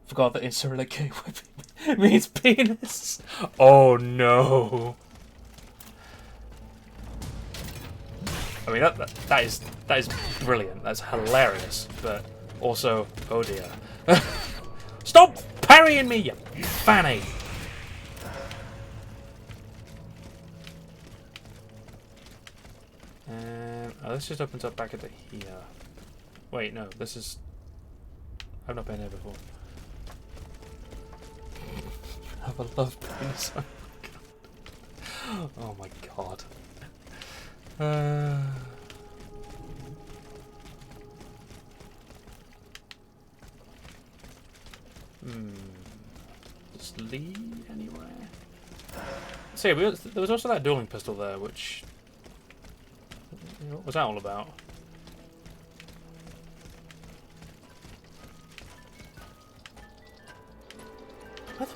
Forgot that in Cyrillic KYP means penis. Oh no. I mean that is brilliant. That's hilarious, but also, oh dear. Stop parrying me, you fanny! Oh, this just opens up back into here. Wait, no, this is... I've not been here before. Have a love penis. Oh my god. Just lead anywhere? So yeah, there was also that dueling pistol there, which... What was that all about? Where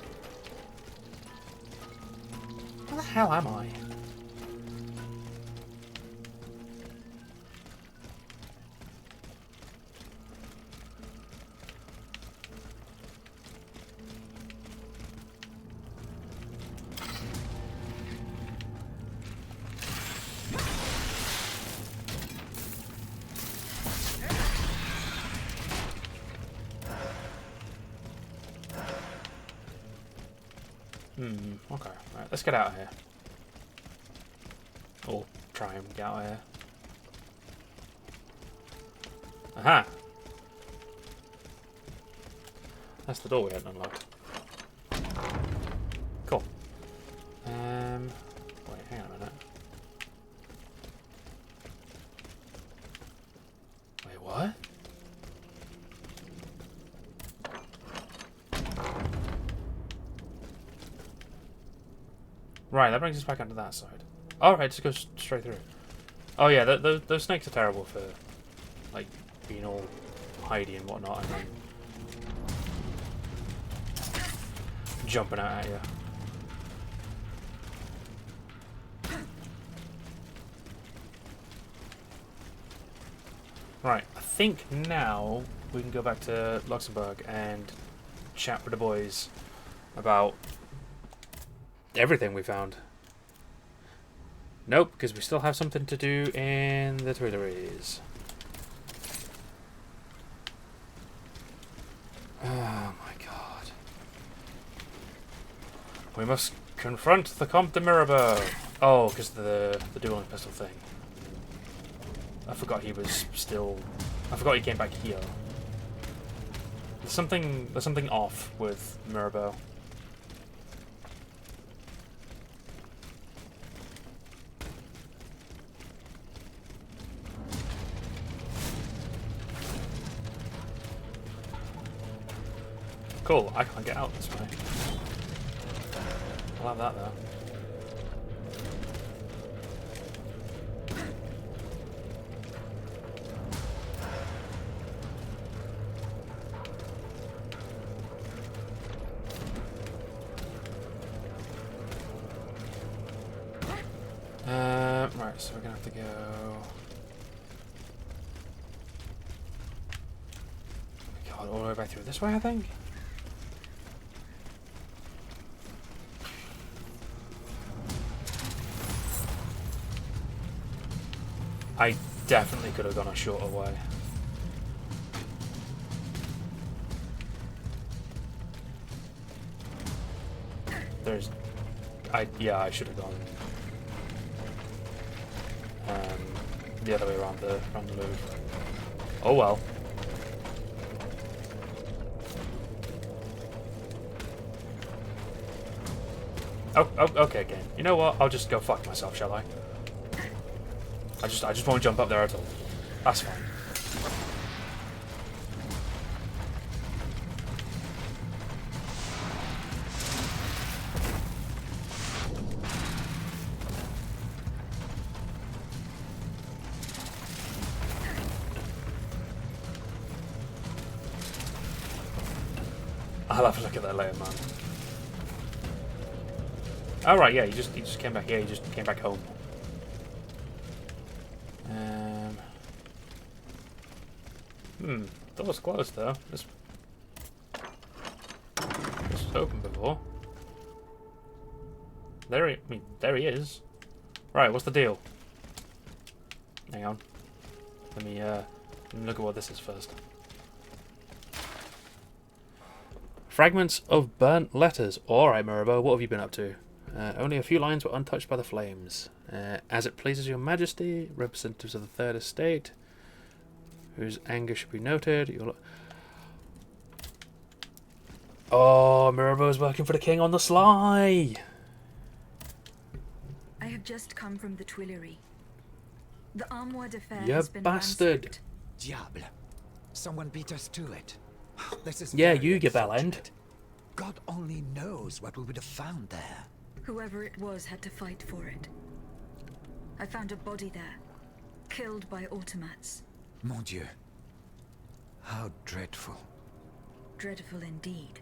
the hell am I? Okay. Right, let's get out of here. Or try and get out of here. Aha! That's the door we hadn't unlocked. Cool. Wait, hang on a minute. Wait, what? Right, that brings us back onto that side. Alright, just go straight through. Oh yeah, those snakes are terrible for like being all hidey and whatnot, and then jumping out at you. Right, I think now we can go back to Luxembourg and chat with the boys about everything we found. Nope, because we still have something to do in the Tuileries. Oh my god. We must confront the Comte de Mirabeau. Oh, because the dueling pistol thing. I forgot he was still... I forgot he came back here. There's something off with Mirabeau. Cool, I can't get out this way. I'll have that though. Right, so we're gonna have to go... God, all the way back through this way, I think? I definitely could have gone a shorter way. There's... yeah, I should have gone... the other way around the Louvre. Oh well. Oh, okay, game. You know what? I'll just go fuck myself, shall I? I just won't jump up there at all. That's fine. I'll have a look at that later, man. Oh right, yeah, he just came back. Yeah, he just came back home. Door's closed though. This was open before. There he is. Right, what's the deal? Hang on. Let me look at what this is first. Fragments of burnt letters. Alright, Mirabeau, what have you been up to? Only a few lines were untouched by the flames. As it pleases your majesty, representatives of the Third Estate, whose anger should be noted. Oh, Mirabeau's working for the king on the sly! I have just come from the Tuileries. The Armoire de Fer You has been bastard! ransacked. Diable. Someone beat us to it. This is Yeah, very you get bell end. unfortunate. God only knows what we would have found there. Whoever it was had to fight for it. I found a body there, killed by automats. Mon Dieu. How dreadful. Dreadful indeed.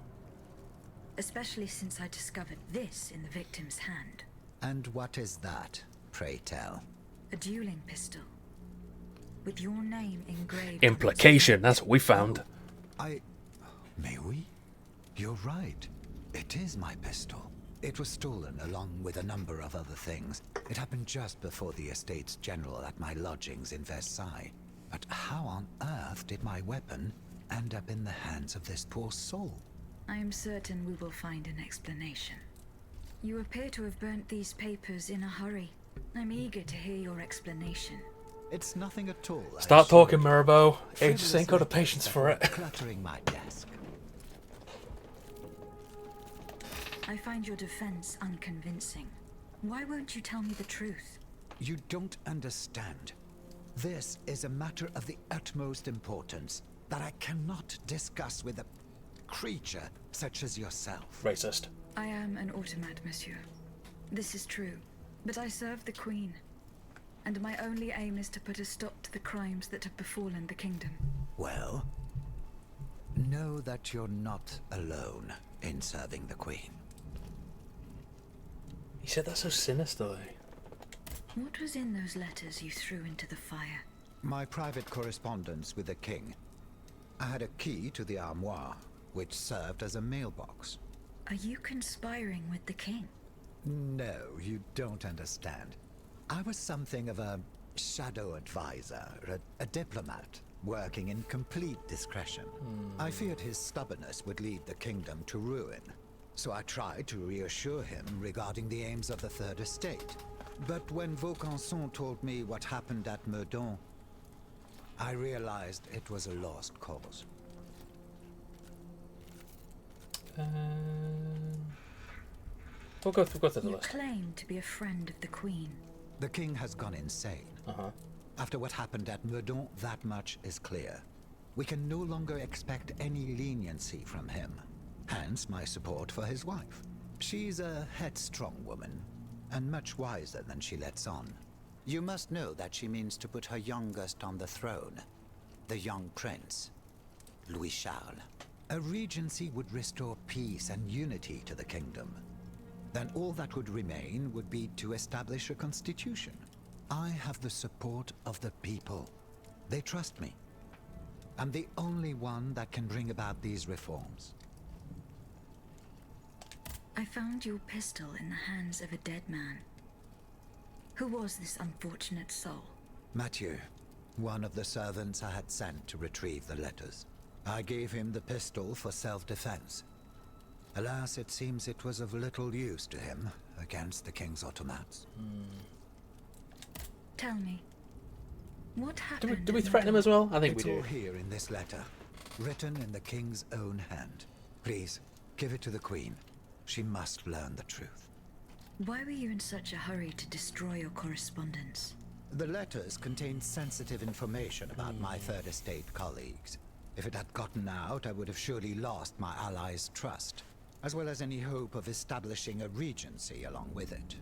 Especially since I discovered this in the victim's hand. And what is that, pray tell? A dueling pistol. With your name engraved. Implication, that's what we found. May we? You're right. It is my pistol. It was stolen along with a number of other things. It happened just before the Estates General at my lodgings in Versailles. But how on earth did my weapon end up in the hands of this poor soul? I am certain we will find an explanation. You appear to have burnt these papers in a hurry. I'm eager to hear your explanation. It's nothing at all. Start talking, Mirabeau. I just ain't got the patience for it. Cluttering my desk. I find your defense unconvincing. Why won't you tell me the truth? You don't understand. This is a matter of the utmost importance that I cannot discuss with a creature such as yourself. Racist. I am an automat, monsieur. This is true. But I serve the Queen. and my only aim is to put a stop to the crimes that have befallen the kingdom. Well, know that you're not alone in serving the Queen. He said that so sinisterly. What was in those letters you threw into the fire? My private correspondence with the King. I had a key to the armoire, which served as a mailbox. Are you conspiring with the king? No, you don't understand. I was something of a shadow advisor, a diplomat, working in complete discretion. I feared his stubbornness would lead the kingdom to ruin, so I tried to reassure him regarding the aims of the Third Estate. But when Vaucanson told me what happened at Meudon, I realized it was a lost cause. We'll go through the You list. claim to be a friend of the Queen. The king has gone insane. After what happened at Meudon, that much is clear. We can no longer expect any leniency from him. Hence my support for his wife. She's a headstrong woman, and much wiser than she lets on. You must know that she means to put her youngest on the throne, the young prince, Louis Charles. A regency would restore peace and unity to the kingdom. Then all that would remain would be to establish a constitution. I have the support of the people. They trust me. I'm the only one that can bring about these reforms. I found your pistol in the hands of a dead man. Who was this unfortunate soul? Mathieu, one of the servants I had sent to retrieve the letters. I gave him the pistol for self-defense. Alas, it seems it was of little use to him against the king's automats. Tell me, what happened? Do we threaten him as well? I think It's we all do. here in this letter, written in the king's own hand. Please, give it to the Queen. She must learn the truth. Why were you in such a hurry to destroy your correspondence? The letters contained sensitive information about my Third Estate colleagues. If it had gotten out, I would have surely lost my allies' trust, as well as any hope of establishing a regency along with it.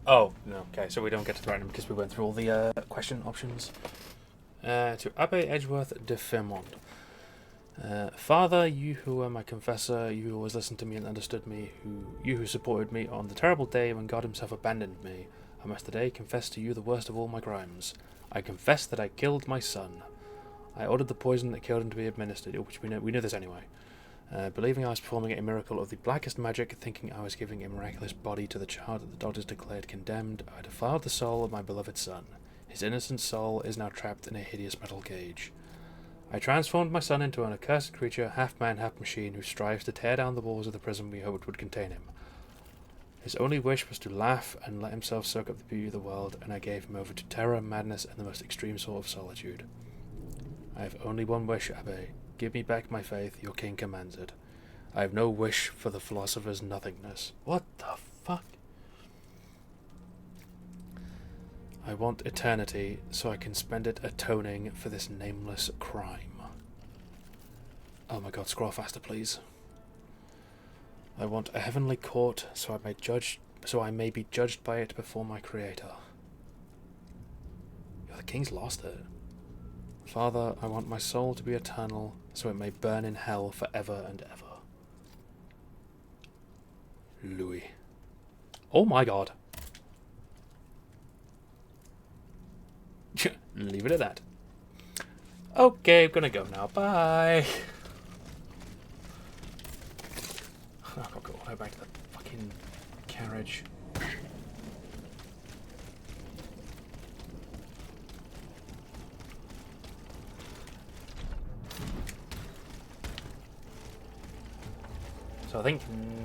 Oh, no. Okay, so we don't get to threaten him because we went through all the question options. To Abbe Edgeworth de Fairmont. Father, you who were my confessor, you who always listened to me and understood me, you who supported me on the terrible day when God himself abandoned me, I must today confess to you the worst of all my crimes. I confess that I killed my son. I ordered the poison that killed him to be administered, which we knew this anyway. Believing I was performing a miracle of the blackest magic, thinking I was giving a miraculous body to the child that the doctors declared condemned, I defiled the soul of my beloved son. His innocent soul is now trapped in a hideous metal cage. I transformed my son into an accursed creature, half man, half machine, who strives to tear down the walls of the prison we hoped would contain him. His only wish was to laugh and let himself soak up the beauty of the world, and I gave him over to terror, madness, and the most extreme sort of solitude. I have only one wish, Abbe. Give me back my faith, your king commands it. I have no wish for the philosopher's nothingness. What the fuck? I want eternity, so I can spend it atoning for this nameless crime. Oh my god, scroll faster, please. I want a heavenly court, so I may be judged by it before my creator. The king's lost it. Father, I want my soul to be eternal, so it may burn in hell forever and ever. Louis. Oh my god. Leave it at that. Okay, I'm gonna go now. Bye. Oh, I've got to go back to the fucking carriage. So I think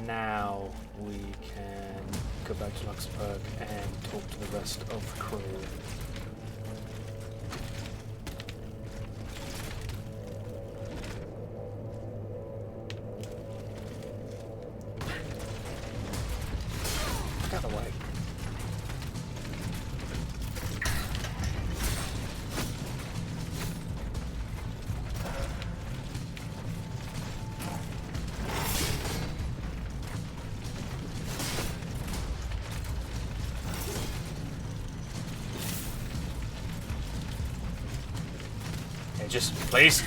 now we can go back to Luxembourg and talk to the rest of the crew. Get out of the way. Just, please.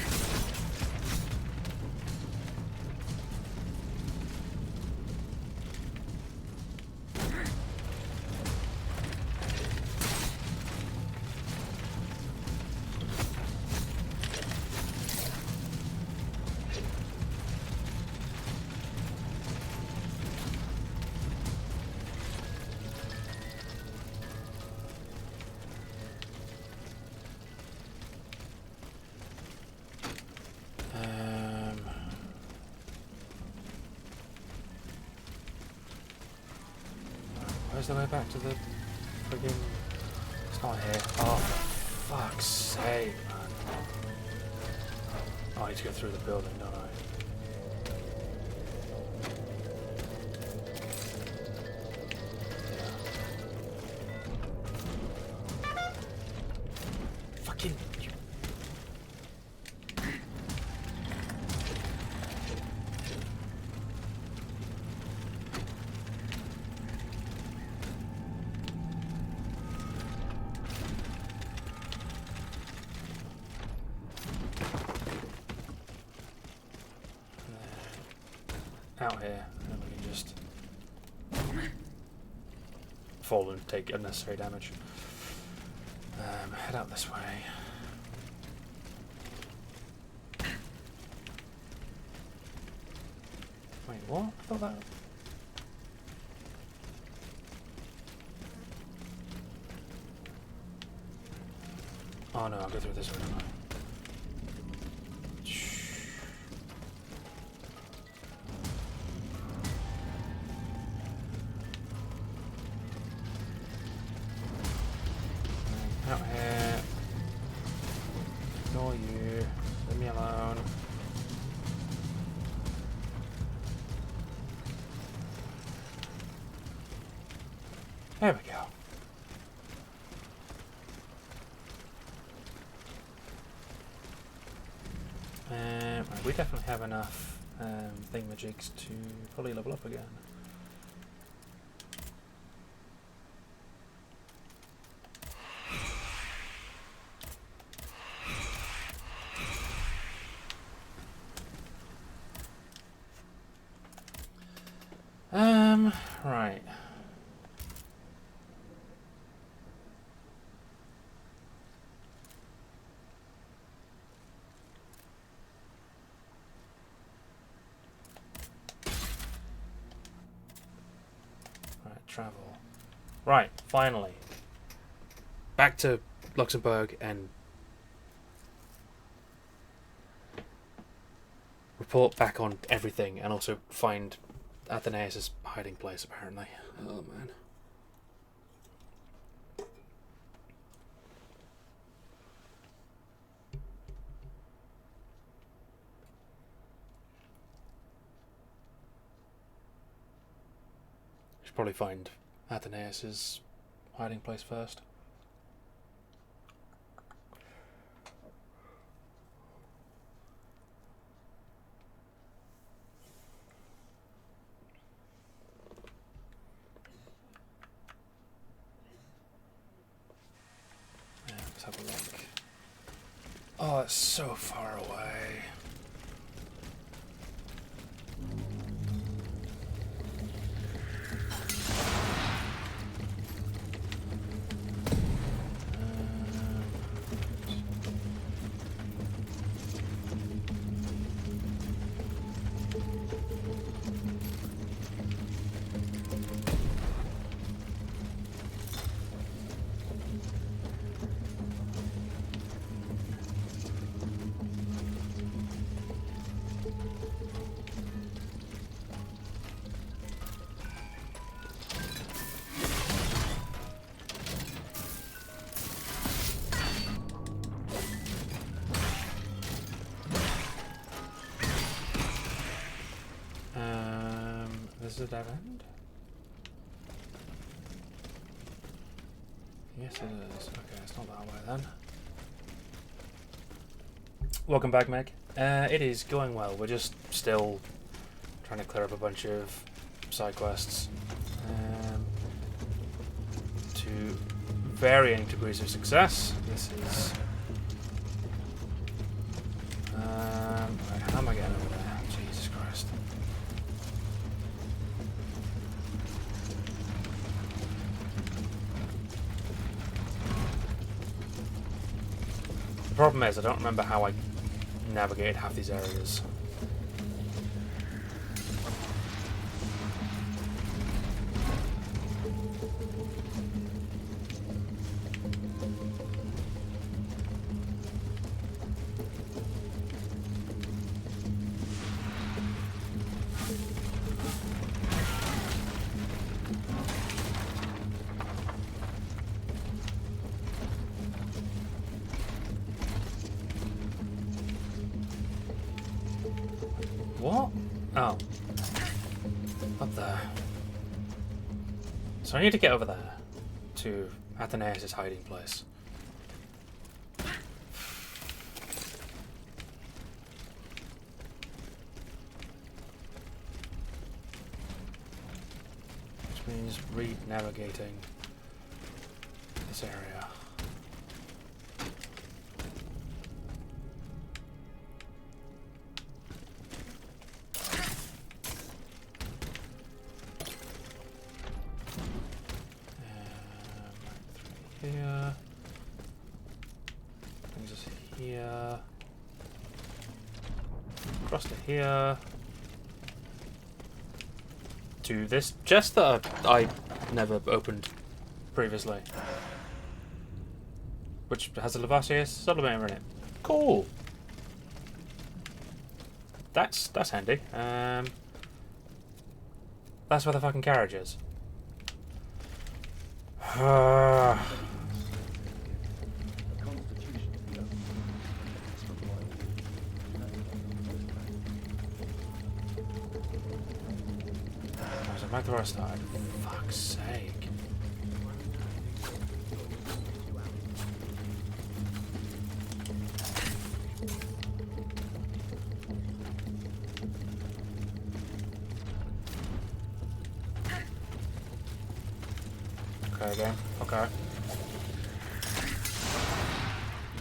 Where's the way back to the friggin'... It's not here. Oh, for fuck's sake, man. Oh, I need to go through the building, don't I? Yeah. Fucking... out here, and we can just fall and take unnecessary damage. Head out this way. Wait, what? I thought that... Oh no, I'll go through this way, don't I? Out here. Ignore you. Leave me alone. There we go. Right, we definitely have enough thingamajigs to probably level up again. Right. Right, travel. Right, finally. Back to Luxembourg and report back on everything and also find Athenaeus' hiding place, apparently. Oh, man. Should probably find Athenaeus' hiding place first. Have a look. Oh, it's so far away. Is it that end? Yes, it is. Okay, it's not that way then. Welcome back, Meg. It is going well. We're just still trying to clear up a bunch of side quests to varying degrees of success. This is Right, how am I getting over there? Jesus Christ. The problem is I don't remember how I navigated half these areas. What? Oh. Up there. So I need to get over there to Athenaeus' hiding place. Which means re-navigating this area. Here. Brings us here. Across to here. To this chest that I never opened previously. Which has a Lavassius sublimator in it. Cool! That's handy. That's where the fucking carriage is. So back to where I started. For fuck's sake. Okay, game. Okay.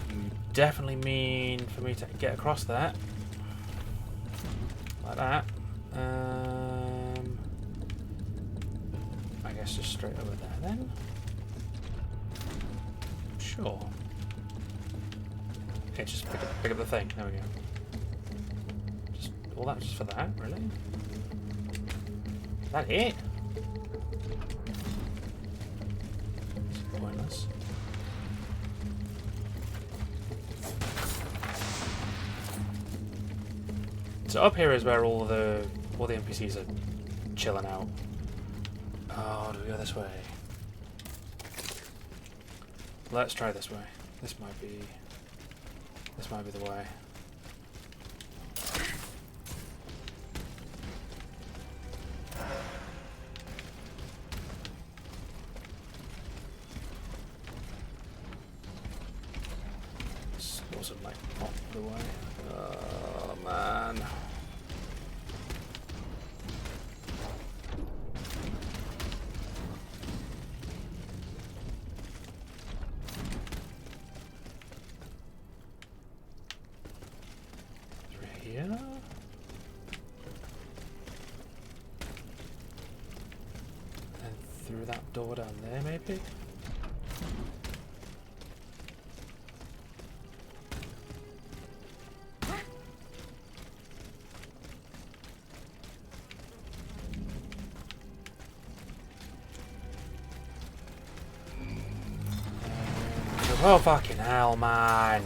You definitely mean for me to get across that. Like that. I guess just straight over there then. Sure. Okay, just pick up the thing. There we go. Just all that just for that, really? Is that it? It's pointless. So up here is where all the NPCs are chilling out. Oh, do we go this way? Let's try this way. This might be the way. This wasn't like not the way. Oh man. Here? And through that door down there, maybe? Oh, fucking hell, man.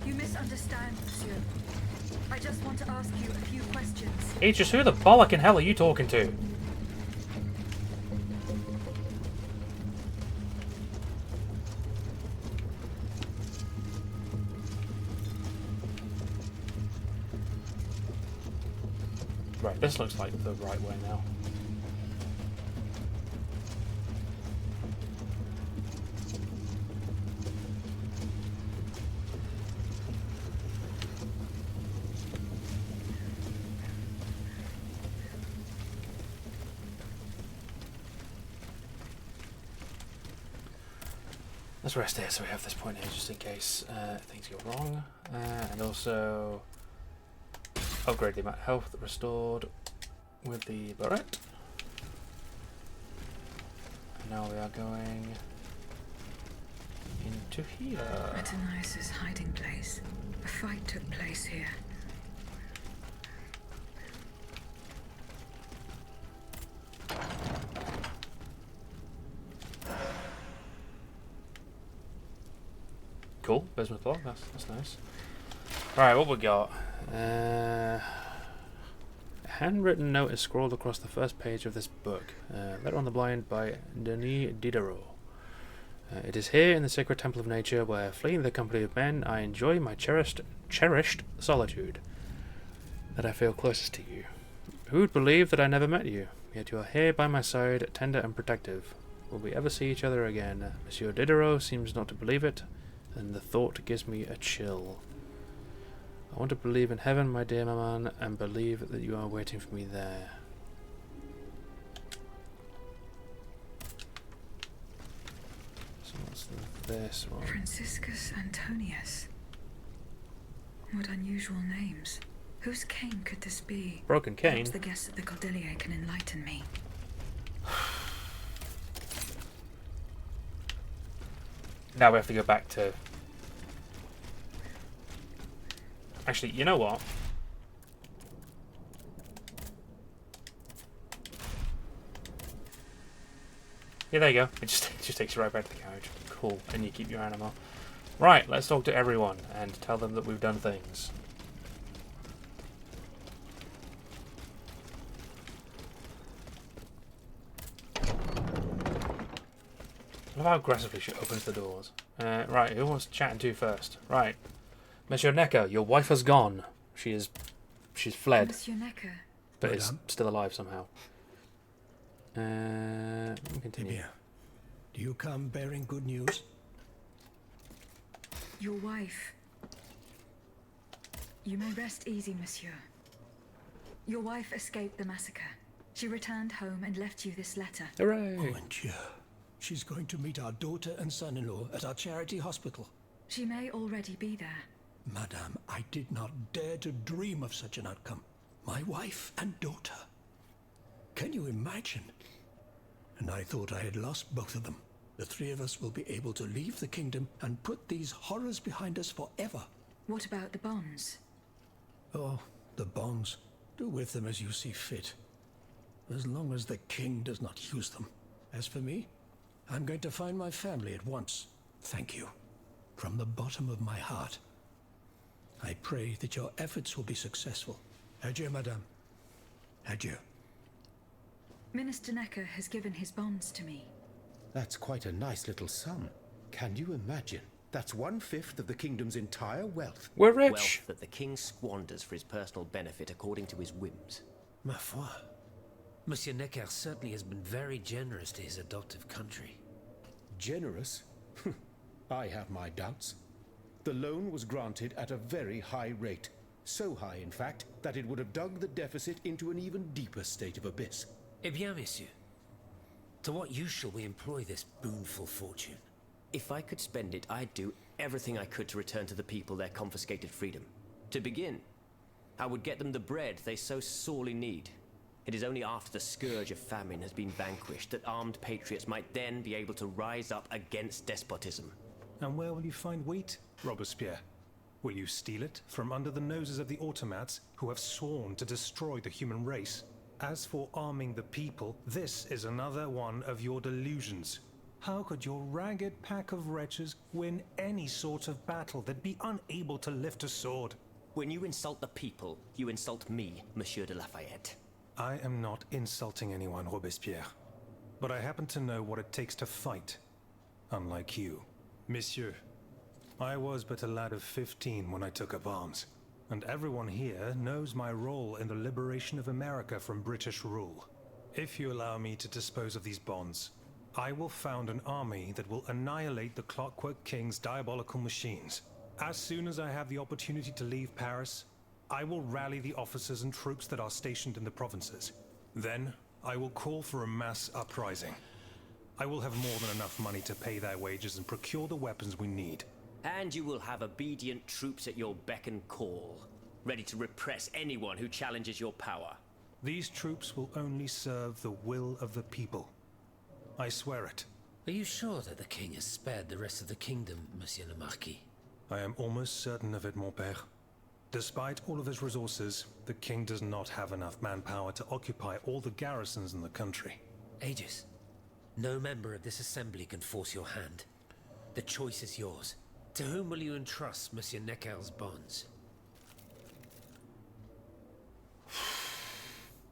You misunderstand, monsieur. I just want to ask you a few questions. Aegis, who the bollock in hell are you talking to? Right, this looks like the right way now. Let's rest here so we have this point here just in case things go wrong. And also upgrade the amount of health restored with the barrette. And now we are going into here. Atanais's hiding place. A fight took place here. Cool, bismuth block, that's nice. Alright, what we got? A handwritten note is scrawled across the first page of this book. Letter on the Blind by Denis Diderot. It is here in the sacred temple of nature where, fleeing the company of men, I enjoy my cherished solitude, that I feel closest to you. Who would believe that I never met you? Yet you are here by my side, tender and protective. Will we ever see each other again? Monsieur Diderot seems not to believe it, and the thought gives me a chill. I want to believe in heaven, my dear maman, and believe that you are waiting for me there. So what's this one? Franciscus Antonius. What unusual names. Whose cane could this be? Broken cane? Perhaps the guests at the Cordelier can enlighten me. Now we have to go back to... Actually, you know what? Yeah, there you go. It just takes you right back to the carriage. Cool. And you keep your animal. Right, let's talk to everyone and tell them that we've done things. I love how aggressively she opens the doors. Right, who wants chatting to first? Right. Monsieur Necker, your wife has gone. She's fled. Monsieur Necker. But is still alive somehow. Continue. Emir, do you come bearing good news? Your wife. You may rest easy, monsieur. Your wife escaped the massacre. She returned home and left you this letter. Hooray! Oh, and Dieu. She's going to meet our daughter and son-in-law at our charity hospital. She may already be there. Madame, I did not dare to dream of such an outcome. My wife and daughter. Can you imagine? And I thought I had lost both of them. The three of us will be able to leave the kingdom and put these horrors behind us forever. What about the bonds? Oh, the bonds. Do with them as you see fit. As long as the king does not use them. As for me, I'm going to find my family at once. Thank you. From the bottom of my heart. I pray that your efforts will be successful. Adieu, madame. Adieu. Minister Necker has given his bonds to me. That's quite a nice little sum. Can you imagine? That's 1/5 of the kingdom's entire wealth. We're rich. Wealth that the king squanders for his personal benefit according to his whims. Ma foi. Monsieur Necker certainly has been very generous to his adoptive country. Generous? I have my doubts. The loan was granted at a very high rate. So high, in fact, that it would have dug the deficit into an even deeper state of abyss. Eh bien, monsieur. To what use shall we employ this boonful fortune? If I could spend it, I'd do everything I could to return to the people their confiscated freedom. To begin, I would get them the bread they so sorely need. It is only after the scourge of famine has been vanquished that armed patriots might then be able to rise up against despotism. And where will you find wheat, Robespierre? Will you steal it from under the noses of the automats who have sworn to destroy the human race? As for arming the people, this is another one of your delusions. How could your ragged pack of wretches win any sort of battle that'd be unable to lift a sword? When you insult the people, you insult me, Monsieur de Lafayette. I am not insulting anyone, Robespierre. But I happen to know what it takes to fight. Unlike you. Monsieur, I was but a lad of 15 when I took up arms. And everyone here knows my role in the liberation of America from British rule. If you allow me to dispose of these bonds, I will found an army that will annihilate the Clockwork King's diabolical machines. As soon as I have the opportunity to leave Paris, I will rally the officers and troops that are stationed in the provinces. Then, I will call for a mass uprising. I will have more than enough money to pay their wages and procure the weapons we need. And you will have obedient troops at your beck and call, ready to repress anyone who challenges your power. These troops will only serve the will of the people. I swear it. Are you sure that the king has spared the rest of the kingdom, Monsieur le Marquis? I am almost certain of it, mon père. Despite all of his resources, the king does not have enough manpower to occupy all the garrisons in the country. Aegis, no member of this assembly can force your hand. The choice is yours. To whom will you entrust Monsieur Necker's bonds?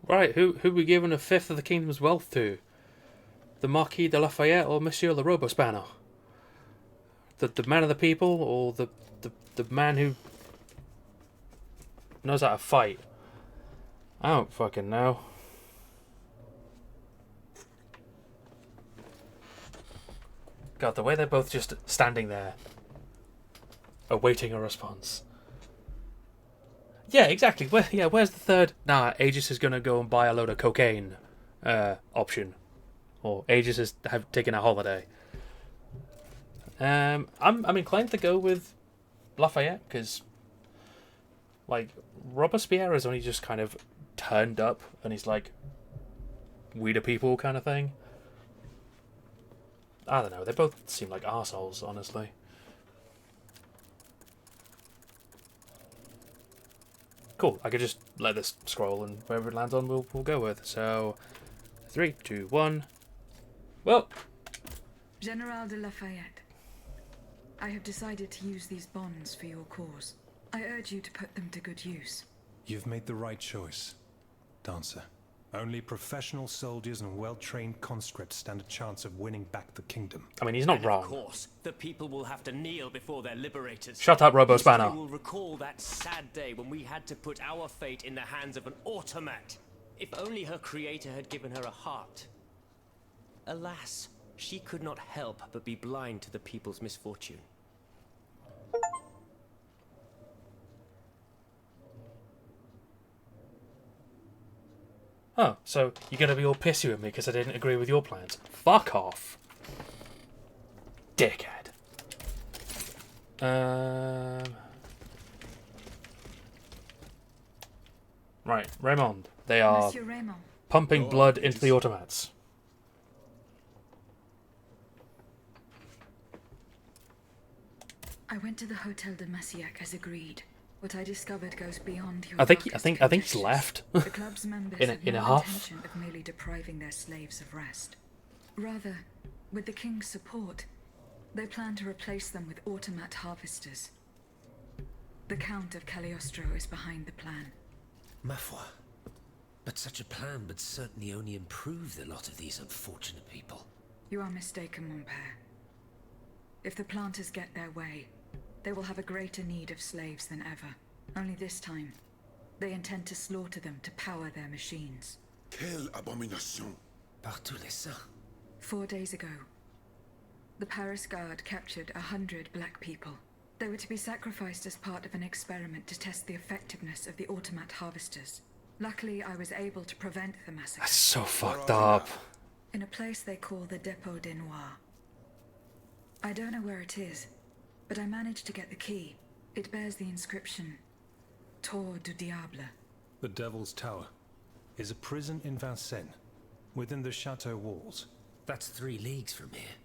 Right, who we giving a fifth of the kingdom's wealth to? The Marquis de Lafayette or Monsieur le Robespierre? The man of the people or the man who knows how to fight? I don't fucking know. God, the way they're both just standing there, awaiting a response. Yeah, exactly. Where's the third? Nah, Aegis is gonna go and buy a load of cocaine option. Or Aegis is taken a holiday. I'm inclined to go with Lafayette because, like, Robespierre has only just kind of turned up and he's like, we the people kind of thing. I don't know. They both seem like arseholes, honestly. Cool. I could just let this scroll and wherever it lands on, we'll go with. So, 3, 2, 1. Well. General de Lafayette, I have decided to use these bonds for your cause. I urge you to put them to good use. You've made the right choice, Dancer. Only professional soldiers and well-trained conscripts stand a chance of winning back the kingdom. I mean, he's not And wrong. Of course, the people will have to kneel before their liberators. Shut up, Robespierre. They will recall that sad day when we had to put our fate in the hands of an automat. If only her creator had given her a heart. Alas, she could not help but be blind to the people's misfortune. Oh, so you're going to be all pissy with me because I didn't agree with your plans? Fuck off. Dickhead. Right, Raymond. They are Monsieur Raymond, pumping blood into the automats. I went to the Hotel de Massiac as agreed. What I discovered goes beyond your I think darkest he's conjectures. left. The club's members In a- had in a no huff. intention of merely depriving their slaves of rest. Rather, with the king's support, they plan to replace them with automat harvesters. The Count of Cagliostro is behind the plan. Ma foi. But such a plan would certainly only improve the lot of these unfortunate people. You are mistaken, mon père. If the planters get their way, they will have a greater need of slaves than ever. Only this time, they intend to slaughter them to power their machines. Quelle abomination! Par tous les saints. 4 days ago, the Paris Guard captured 100 black people. They were to be sacrificed as part of an experiment to test the effectiveness of the automat harvesters. Luckily, I was able to prevent the massacre. That's so fucked up. In a place they call the Dépôt des Noirs. I don't know where it is, but I managed to get the key. It bears the inscription, Tour du Diable. The Devil's Tower is a prison in Vincennes, within the chateau walls. That's 3 leagues from here.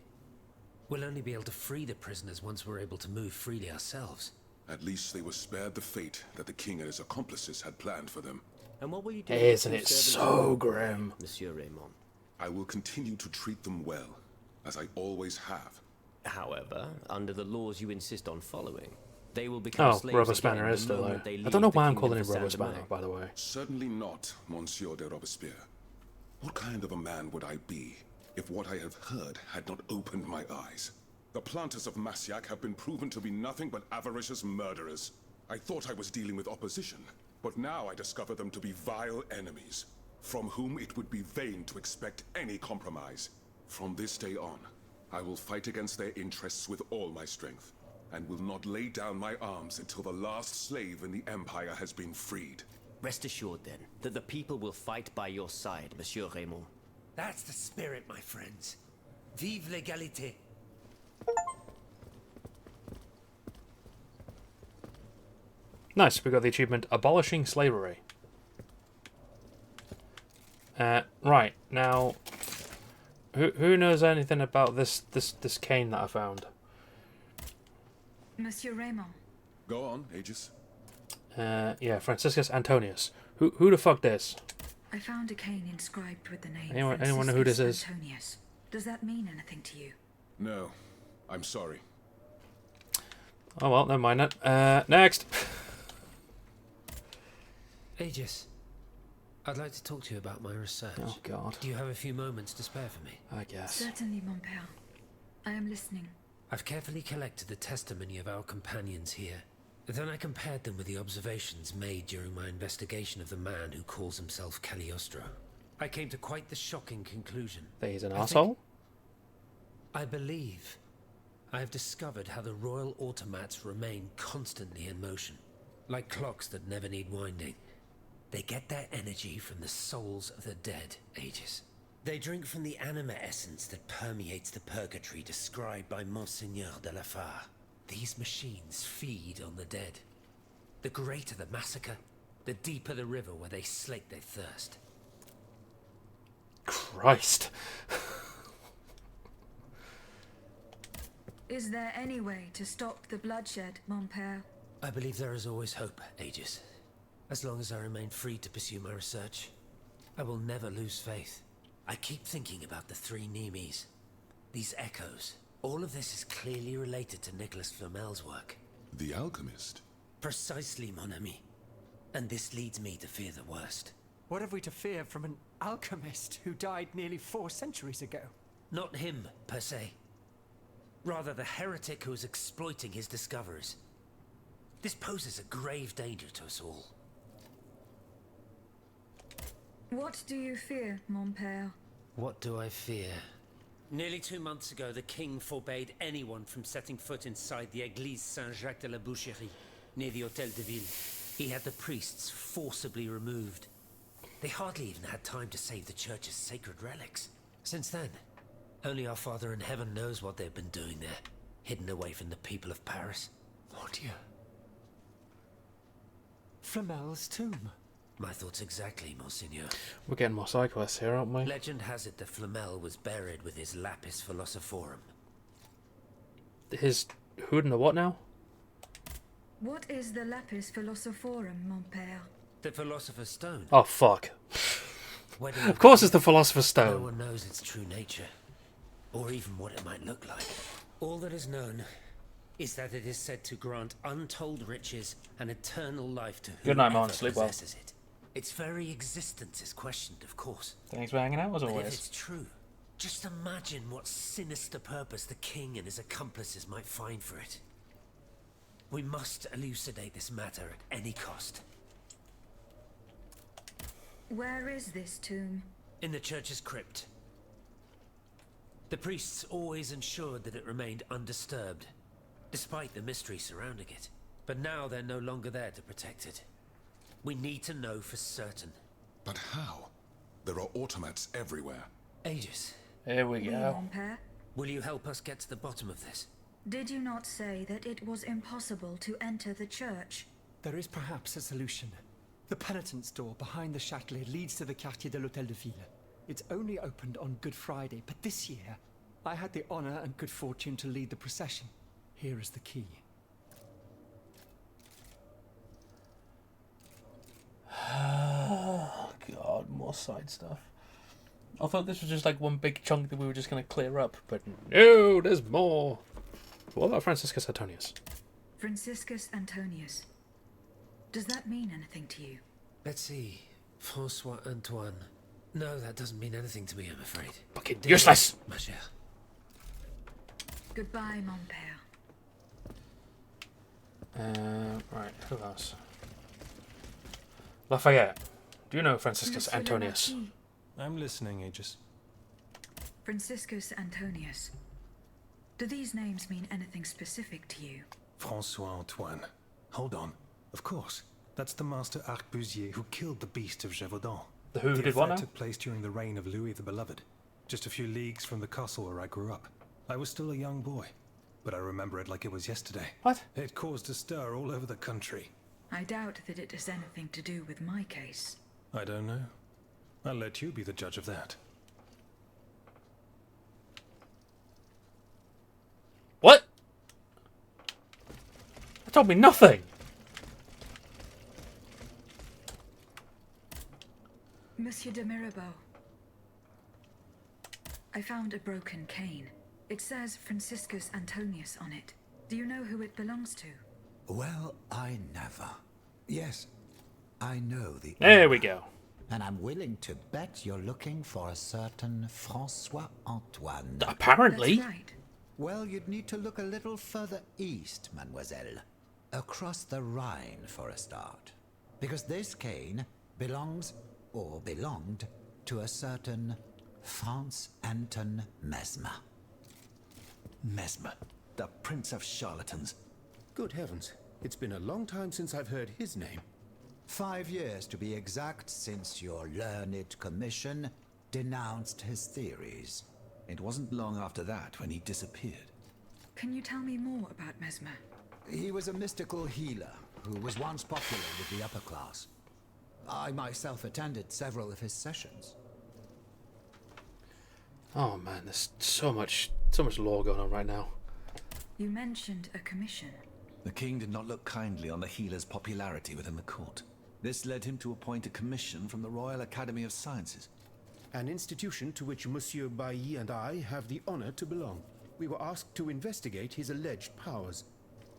We'll only be able to free the prisoners once we're able to move freely ourselves. At least they were spared the fate that the king and his accomplices had planned for them. And what will you do? Isn't with it the servants so of grim? Monsieur Raymond? I will continue to treat them well, as I always have. However, under the laws you insist on following, they will become Oh, slaves Robespierre again is the still there. moment they I leave don't know the why I'm kingdom calling him for Robespierre, Saint-Domingue. by the way. Certainly not, Monsieur de Robespierre. What kind of a man would I be if what I have heard had not opened my eyes? The planters of Massiac have been proven to be nothing but avaricious murderers. I thought I was dealing with opposition, but now I discover them to be vile enemies, from whom it would be vain to expect any compromise. From this day on, I will fight against their interests with all my strength, and will not lay down my arms until the last slave in the Empire has been freed. Rest assured, then, that the people will fight by your side, Monsieur Raymond. That's the spirit, my friends. Vive l'égalité. Nice, we got the achievement Abolishing Slavery. Right, now who knows anything about this cane that I found? Monsieur Raymond. Go on, Aegis. Yeah, Franciscus Antonius. Who the fuck this? I found a cane inscribed with the name Anyone know who this is? Antonius. Does that mean anything to you? No, I'm sorry. Oh well, never mind that. Next. Aegis, I'd like to talk to you about my research. Oh god. Do you have a few moments to spare for me? I guess. Certainly, mon père. I am listening. I've carefully collected the testimony of our companions here. Then I compared them with the observations made during my investigation of the man who calls himself Cagliostro. I came to quite the shocking conclusion. That he's an asshole? I believe I have discovered how the royal automats remain constantly in motion, like clocks that never need winding. They get their energy from the souls of the dead, Aegis. They drink from the anima essence that permeates the purgatory described by Monseigneur de la Fare. These machines feed on the dead. The greater the massacre, the deeper the river where they slake their thirst. Christ. Is there any way to stop the bloodshed, mon père? I believe there is always hope, Aegis. As long as I remain free to pursue my research, I will never lose faith. I keep thinking about the three Nemes. These echoes. All of this is clearly related to Nicholas Flamel's work. The alchemist? Precisely, mon ami. And this leads me to fear the worst. What have we to fear from an alchemist who died nearly 4 centuries ago? Not him, per se. Rather, the heretic who is exploiting his discoveries. This poses a grave danger to us all. What do you fear, mon père? What do I fear? Nearly 2 months ago, the king forbade anyone from setting foot inside the Église Saint-Jacques de la Boucherie, near the Hôtel de Ville. He had the priests forcibly removed. They hardly even had time to save the church's sacred relics. Since then, only our Father in Heaven knows what they've been doing there, hidden away from the people of Paris. Mon Dieu. Flamel's tomb. My thoughts exactly, Monseigneur. We're getting more side quests here, aren't we? Legend has it that Flamel was buried with his Lapis Philosophorum. His who and the what now? What is the Lapis Philosophorum, mon père? The Philosopher's Stone. Oh fuck. Of course it's the Philosopher's No Stone. one knows its true nature, or even what it might look like. All that is known is that it is said to grant untold riches and eternal life to Good night, whoever man. Sleep well. possesses it. Its very existence is questioned, of course. Thanks for hanging out as But if always. it's true, just imagine what sinister purpose the king and his accomplices might find for it. We must elucidate this matter at any cost. Where is this tomb? In the church's crypt. The priests always ensured that it remained undisturbed, despite the mystery surrounding it. But now they're no longer there to protect it. We need to know for certain. But how? There are automats everywhere. Aegis, Here we Oui, go. mon père. will you help us get to the bottom of this? Did you not say that it was impossible to enter the church? There is perhaps a solution. The penitence door behind the Châtelet leads to the Quartier de l'Hôtel de Ville. It's only opened on Good Friday, but this year, I had the honor and good fortune to lead the procession. Here is the key. Oh god, more side stuff. I thought this was just like one big chunk that we were just going to clear up, but no, there's more. What about Franciscus Antonius? Franciscus Antonius. Does that mean anything to you? Let's see. Francois Antoine. No, that doesn't mean anything to me, I'm afraid. Fucking useless! Ma chère. Goodbye, mon père. Right, who else? Lafayette. Do you know Franciscus Monsieur le Antonius? Marquis. I'm listening, Aegis. Franciscus Antonius. Do these names mean anything specific to you? Francois Antoine. Hold on. Of course. That's the master arquebusier who killed the beast of Gévaudan. The who The did what affair now? took place during the reign of Louis the Beloved. just a few leagues from the castle where I grew up. I was still a young boy, but I remember it like it was yesterday. What? It caused a stir all over the country. I doubt that it has anything to do with my case. I don't know. I'll let you be the judge of that. What? That told me nothing. Monsieur de Mirabeau, I found a broken cane. It says Franciscus Antonius on it. Do you know who it belongs to? Well, I never. Yes, I know the... There we go. And I'm willing to bet you're looking for a certain François Antoine. Apparently. That's right. Well, you'd need to look a little further east, mademoiselle. Across the Rhine, for a start. Because this cane belongs, or belonged, to a certain Franz Anton Mesmer. Mesmer, the prince of charlatans. Good heavens, it's been a long time since I've heard his name. 5 years to be exact since your learned commission denounced his theories. It wasn't long after that when he disappeared. Can you tell me more about Mesmer? He was a mystical healer who was once popular with the upper class. I myself attended several of his sessions. Oh man, there's so much lore going on right now. You mentioned a commission. The king did not look kindly on the healer's popularity within the court. This led him to appoint a commission from the Royal Academy of Sciences. An institution to which Monsieur Bailly and I have the honor to belong. We were asked to investigate his alleged powers.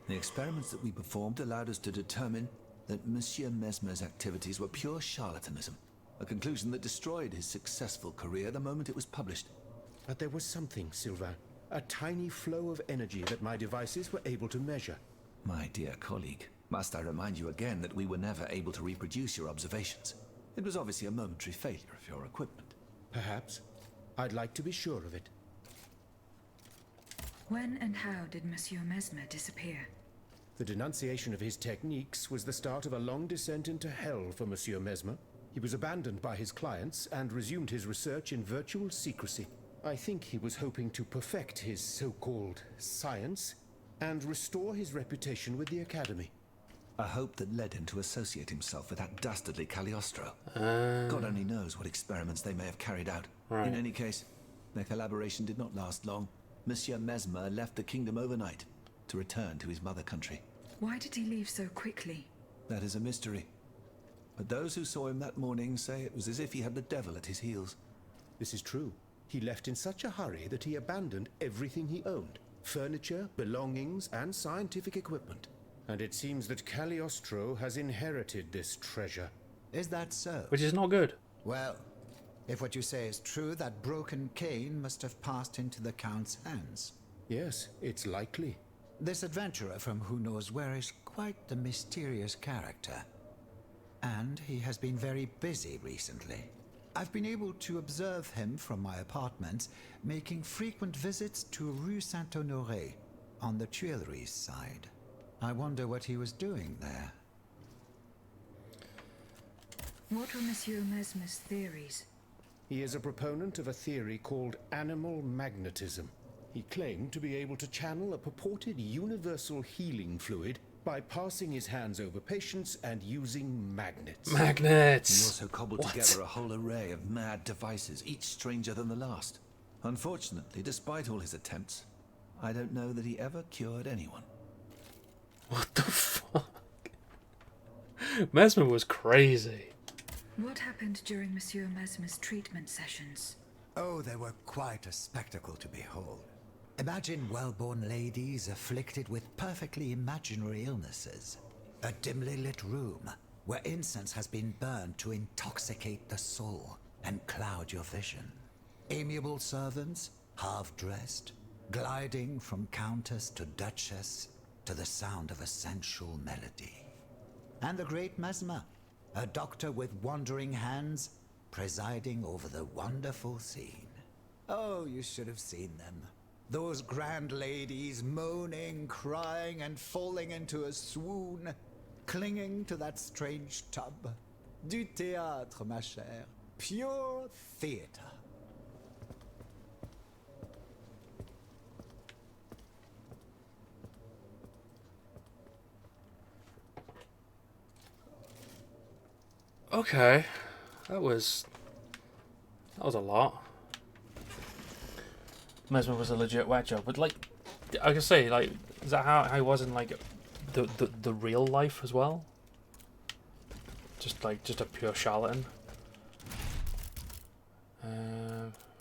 The experiments that we performed allowed us to determine that Monsieur Mesmer's activities were pure charlatanism, a conclusion that destroyed his successful career the moment it was published. But there was something, Sylvain. A tiny flow of energy that my devices were able to measure. My dear colleague, must I remind you again that we were never able to reproduce your observations? It was obviously a momentary failure of your equipment. Perhaps. I'd like to be sure of it. When and how did Monsieur Mesmer disappear? The denunciation of his techniques was the start of a long descent into hell for Monsieur Mesmer. He was abandoned by his clients and resumed his research in virtual secrecy. I think he was hoping to perfect his so-called science and restore his reputation with the Academy. A hope that led him to associate himself with that dastardly Cagliostro. God only knows what experiments they may have carried out. Right. In any case, their collaboration did not last long. Monsieur Mesmer left the kingdom overnight to return to his mother country. Why did he leave so quickly? That is a mystery. But those who saw him that morning say it was as if he had the devil at his heels. This is true. He left in such a hurry that he abandoned everything he owned. Furniture, belongings, and scientific equipment. And it seems that Cagliostro has inherited this treasure. Is that so? Which is not good. Well, if what you say is true, that broken cane must have passed into the Count's hands. Yes, it's likely. This adventurer from who knows where is quite the mysterious character. And he has been very busy recently. I've been able to observe him from my apartments, making frequent visits to Rue Saint-Honoré, on the Tuileries side. I wonder what he was doing there. What were Monsieur Mesmer's theories? He is a proponent of a theory called animal magnetism. He claimed to be able to channel a purported universal healing fluid by passing his hands over patients and using magnets. He Magnets! also cobbled together a whole array of mad devices, each stranger than the last. Unfortunately, despite all his attempts, I don't know that he ever cured anyone. What the fuck? Mesmer was crazy. What happened during Monsieur Mesmer's treatment sessions? Oh, they were quite a spectacle to behold. Imagine well-born ladies afflicted with perfectly imaginary illnesses. A dimly lit room where incense has been burned to intoxicate the soul and cloud your vision. Amiable servants, half-dressed, gliding from countess to duchess to the sound of a sensual melody. And the great Mesmer, a doctor with wandering hands, presiding over the wonderful scene. Oh, you should have seen them. Those grand ladies moaning, crying, and falling into a swoon, clinging to that strange tub. Du théâtre, ma chère. Pure theater. Okay. That was a lot. Mesmer was a legit whack job, but like I can say, like, is that how he was in like the real life as well? Just a pure charlatan.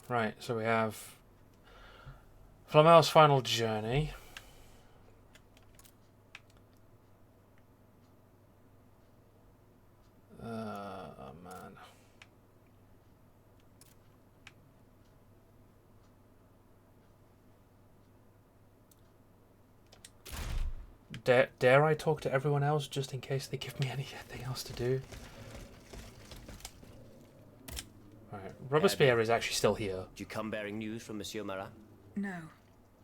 Right, so we have Flamel's final journey. Oh man. Dare I talk to everyone else just in case they give me anything else to do? Right, Robespierre is actually still here. Do you come bearing news from Monsieur Marat? No,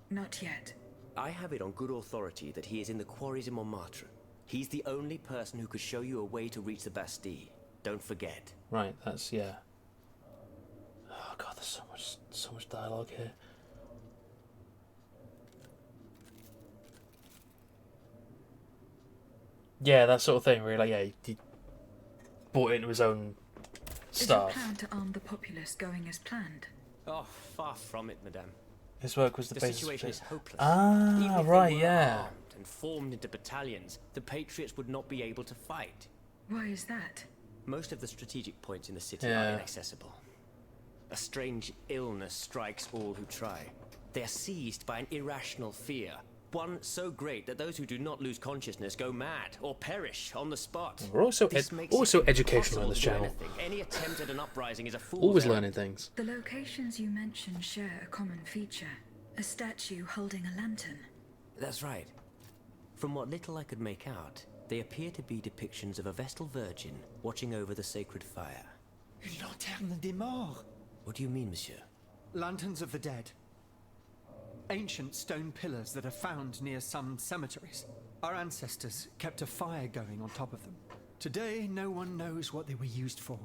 not yet. I have it on good authority that he is in the quarries in Montmartre. He's the only person who could show you a way to reach the Bastille. Don't forget. Right, that's, yeah. Oh god, there's so much dialogue here. Yeah, that sort of thing, where like, yeah, he bought into his own stuff. Is your plan to arm the populace going as planned? Oh, far from it, madame. His work was the basis. The situation is hopeless. Ah, Even if right, they were yeah. armed and formed into battalions, the Patriots would not be able to fight. Why is that? Most of the strategic points in the city Yeah. are inaccessible. A strange illness strikes all who try. They are seized by an irrational fear. One so great that those who do not lose consciousness go mad or perish on the spot. We're also This makes also it educational on this impossible to do channel. anything. Any attempt at an uprising is a fool's Always errand. learning things. The locations you mentioned share a common feature. A statue holding a lantern. That's right. From what little I could make out, they appear to be depictions of a Vestal Virgin watching over the sacred fire. Une lanterne des morts. What do you mean, monsieur? Lanterns of the dead. Ancient stone pillars that are found near some cemeteries. Our ancestors kept a fire going on top of them. Today, no one knows what they were used for.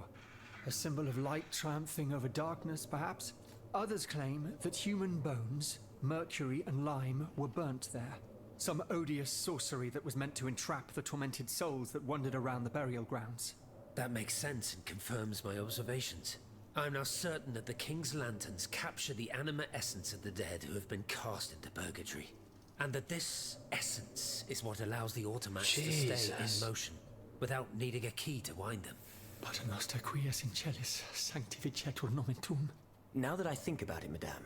A symbol of light triumphing over darkness, perhaps? Others claim that human bones, mercury and lime, were burnt there. Some odious sorcery that was meant to entrap the tormented souls that wandered around the burial grounds. That makes sense and confirms my observations. I am now certain that the King's lanterns capture the anima essence of the dead who have been cast into purgatory. And that this essence is what allows the automats to stay in motion, without needing a key to wind them. Paternoster quies in celis, sanctificetur nomen tuum. Now that I think about it, madame,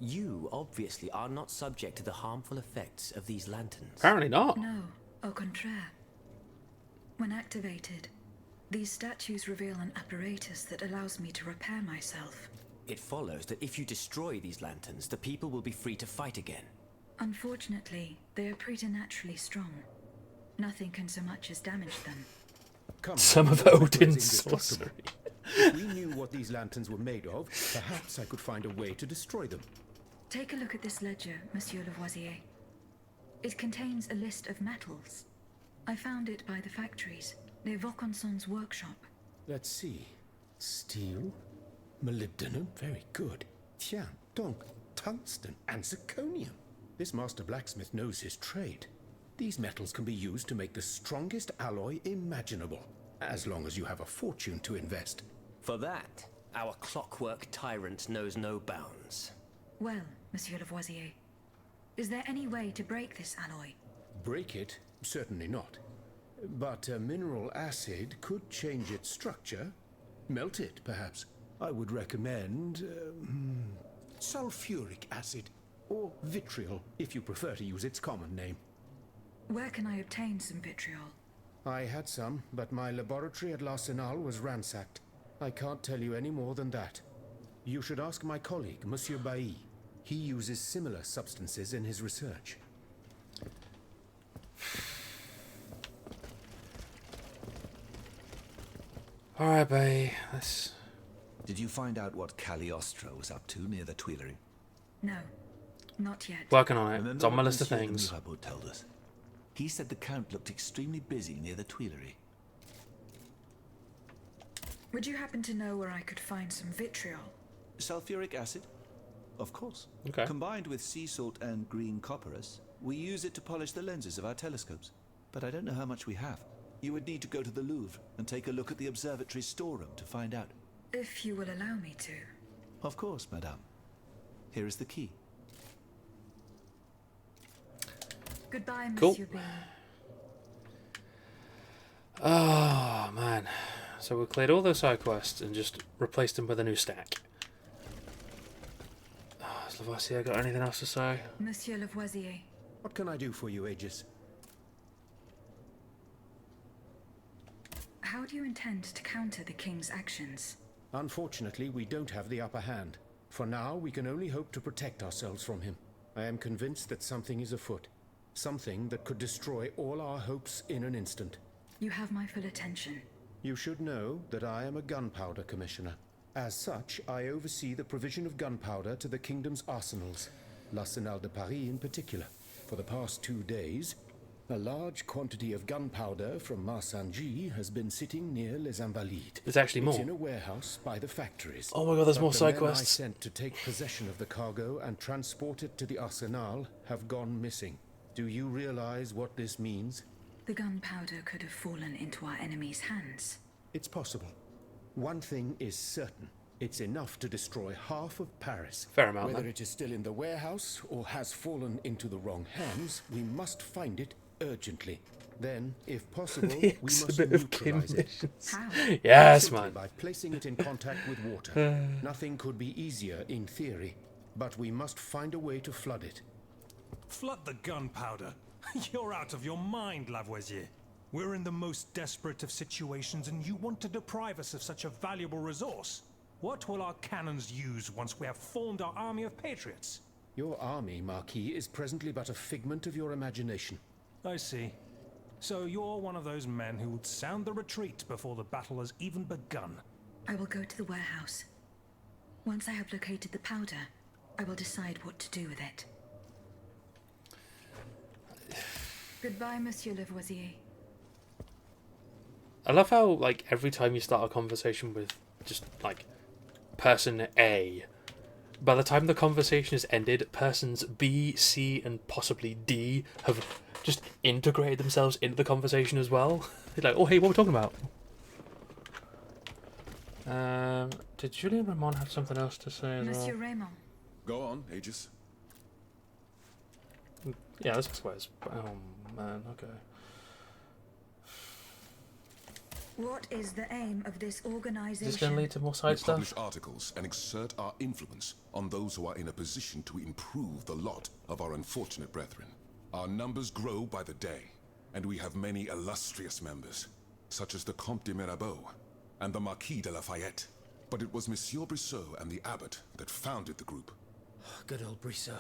you obviously are not subject to the harmful effects of these lanterns. Apparently not. No, au contraire. When activated, these statues reveal an apparatus that allows me to repair myself. It follows that if you destroy these lanterns, the people will be free to fight again. Unfortunately, they are preternaturally strong. Nothing can so much as damage them. Come, Some of those weapons Odin's indestructible. sorcery. If we knew what these lanterns were made of, perhaps I could find a way to destroy them. Take a look at this ledger, Monsieur Lavoisier. It contains a list of metals. I found it by the factories, near Vaucanson's workshop. Let's see. Steel, molybdenum, very good. Tiens, donc, tungsten and zirconium. This master blacksmith knows his trade. These metals can be used to make the strongest alloy imaginable, as long as you have a fortune to invest. For that, our clockwork tyrant knows no bounds. Well, Monsieur Lavoisier, is there any way to break this alloy? Break it? Certainly not. But mineral acid could change its structure. Melt it, perhaps. I would recommend sulfuric acid, or vitriol, if you prefer to use its common name. Where can I obtain some vitriol? I had some, but my laboratory at L'Arsenal was ransacked. I can't tell you any more than that. You should ask my colleague, Monsieur Bailly. He uses similar substances in his research. Alright, babe. Let's... Did you find out what Cagliostro was up to near the Tuileries? No, not yet. Working on it. Remember It's on my what list of Monsieur de things. Mirabeau told us? He said the Count looked extremely busy near the Tuileries. Would you happen to know where I could find some vitriol? Sulfuric acid? Of course. Okay. Combined with sea salt and green copperas, we use it to polish the lenses of our telescopes. But I don't know how much we have. You would need to go to the Louvre and take a look at the observatory's storeroom to find out. If you will allow me to. Of course, madame. Here is the key. Goodbye, Cool. Monsieur B. Oh, man. So we cleared all those side quests and just replaced them with a new stack. Oh, has Lavoisier got anything else to say? Monsieur Lavoisier. What can I do for you, Aegis? How do you intend to counter the king's actions? Unfortunately, we don't have the upper hand. For now, we can only hope to protect ourselves from him. I am convinced that something is afoot. Something that could destroy all our hopes in an instant. You have my full attention. You should know that I am a gunpowder commissioner. As such, I oversee the provision of gunpowder to the kingdom's arsenals, l'Arsenal de Paris in particular. For the past 2 days, a large quantity of gunpowder from Marsanji has been sitting near Les Invalides. There's actually more. It's in a warehouse by the factories. Oh my god, there's But more the side men I quests. sent to take possession of the cargo and transport it to the Arsenal have gone missing. Do you realize what this means? The gunpowder could have fallen into our enemy's hands. It's possible. One thing is certain. It's enough to destroy half of Paris. Fair amount, Whether then. it is still in the warehouse or has fallen into the wrong hands, we must find it urgently. Then, if possible, The we must exhibit of neutralize it. conditions. How? Yes, Simply man. by placing it in contact with water. Nothing could be easier in theory, but we must find a way to flood it. Flood the gunpowder? You're out of your mind, Lavoisier. We're in the most desperate of situations and you want to deprive us of such a valuable resource? What will our cannons use once we have formed our army of patriots? Your army, Marquis, is presently but a figment of your imagination. I see. So you're one of those men who would sound the retreat before the battle has even begun. I will go to the warehouse. Once I have located the powder, I will decide what to do with it. Goodbye, Monsieur Lavoisier. I love how, like, every time you start a conversation with just, like, person A, by the time the conversation is ended, persons B, C, and possibly D have just integrated themselves into the conversation as well. They're like, oh, hey, what are we talking about? Did Julien Ramon have something else to say as Monsieur well? Raymond. Go on, Aegis. Yeah, this is where it's... Oh, man, okay. What is the aim of this Is this going to organization? lead to more We side stuff? publish articles and exert our influence on those who are in a position to improve the lot of our unfortunate brethren. Our numbers grow by the day, and we have many illustrious members, such as the Comte de Mirabeau and the Marquis de Lafayette. But it was Monsieur Brissot and the abbot that founded the group. Good old Brissot.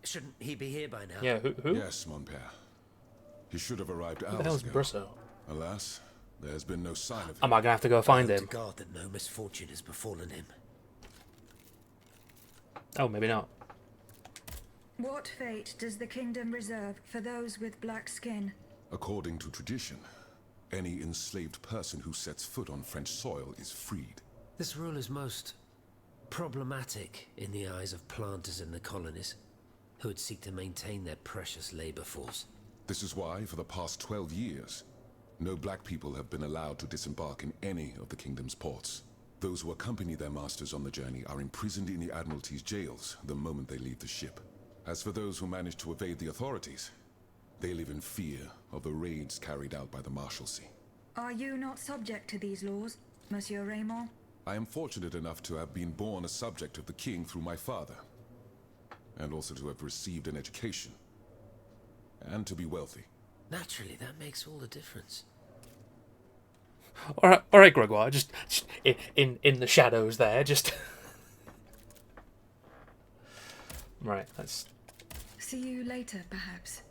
Shouldn't he be here by now? Yeah, who? Yes, mon père. He should have arrived Who the hell's hours ago. Brissot? Alas, there has been no sign of him. Am I going to have to go find Hope him? to God that no misfortune has befallen him. Oh, maybe not. What fate does the kingdom reserve for those with black skin? According to tradition, any enslaved person who sets foot on French soil is freed. This rule is most problematic in the eyes of planters in the colonies, who would seek to maintain their precious labor force. This is why, for the past 12 years, no black people have been allowed to disembark in any of the kingdom's ports. Those who accompany their masters on the journey are imprisoned in the Admiralty's jails the moment they leave the ship. As for those who manage to evade the authorities, they live in fear of the raids carried out by the Marshalsea. Are you not subject to these laws, Monsieur Raymond? I am fortunate enough to have been born a subject of the king through my father, and also to have received an education, and to be wealthy. Naturally, that makes all the difference. All right, Gregoire. Just in the shadows there. Just right. Let's. See you later, perhaps.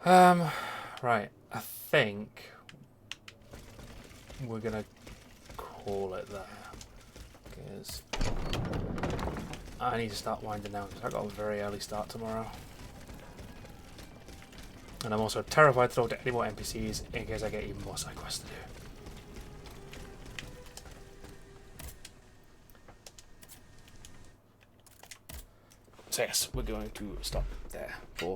Right. I think we're gonna call it there because I need to start winding down because I got a very early start tomorrow. And I'm also terrified to talk to any more NPCs in case I get even more side quests to do. So yes, we're going to stop there for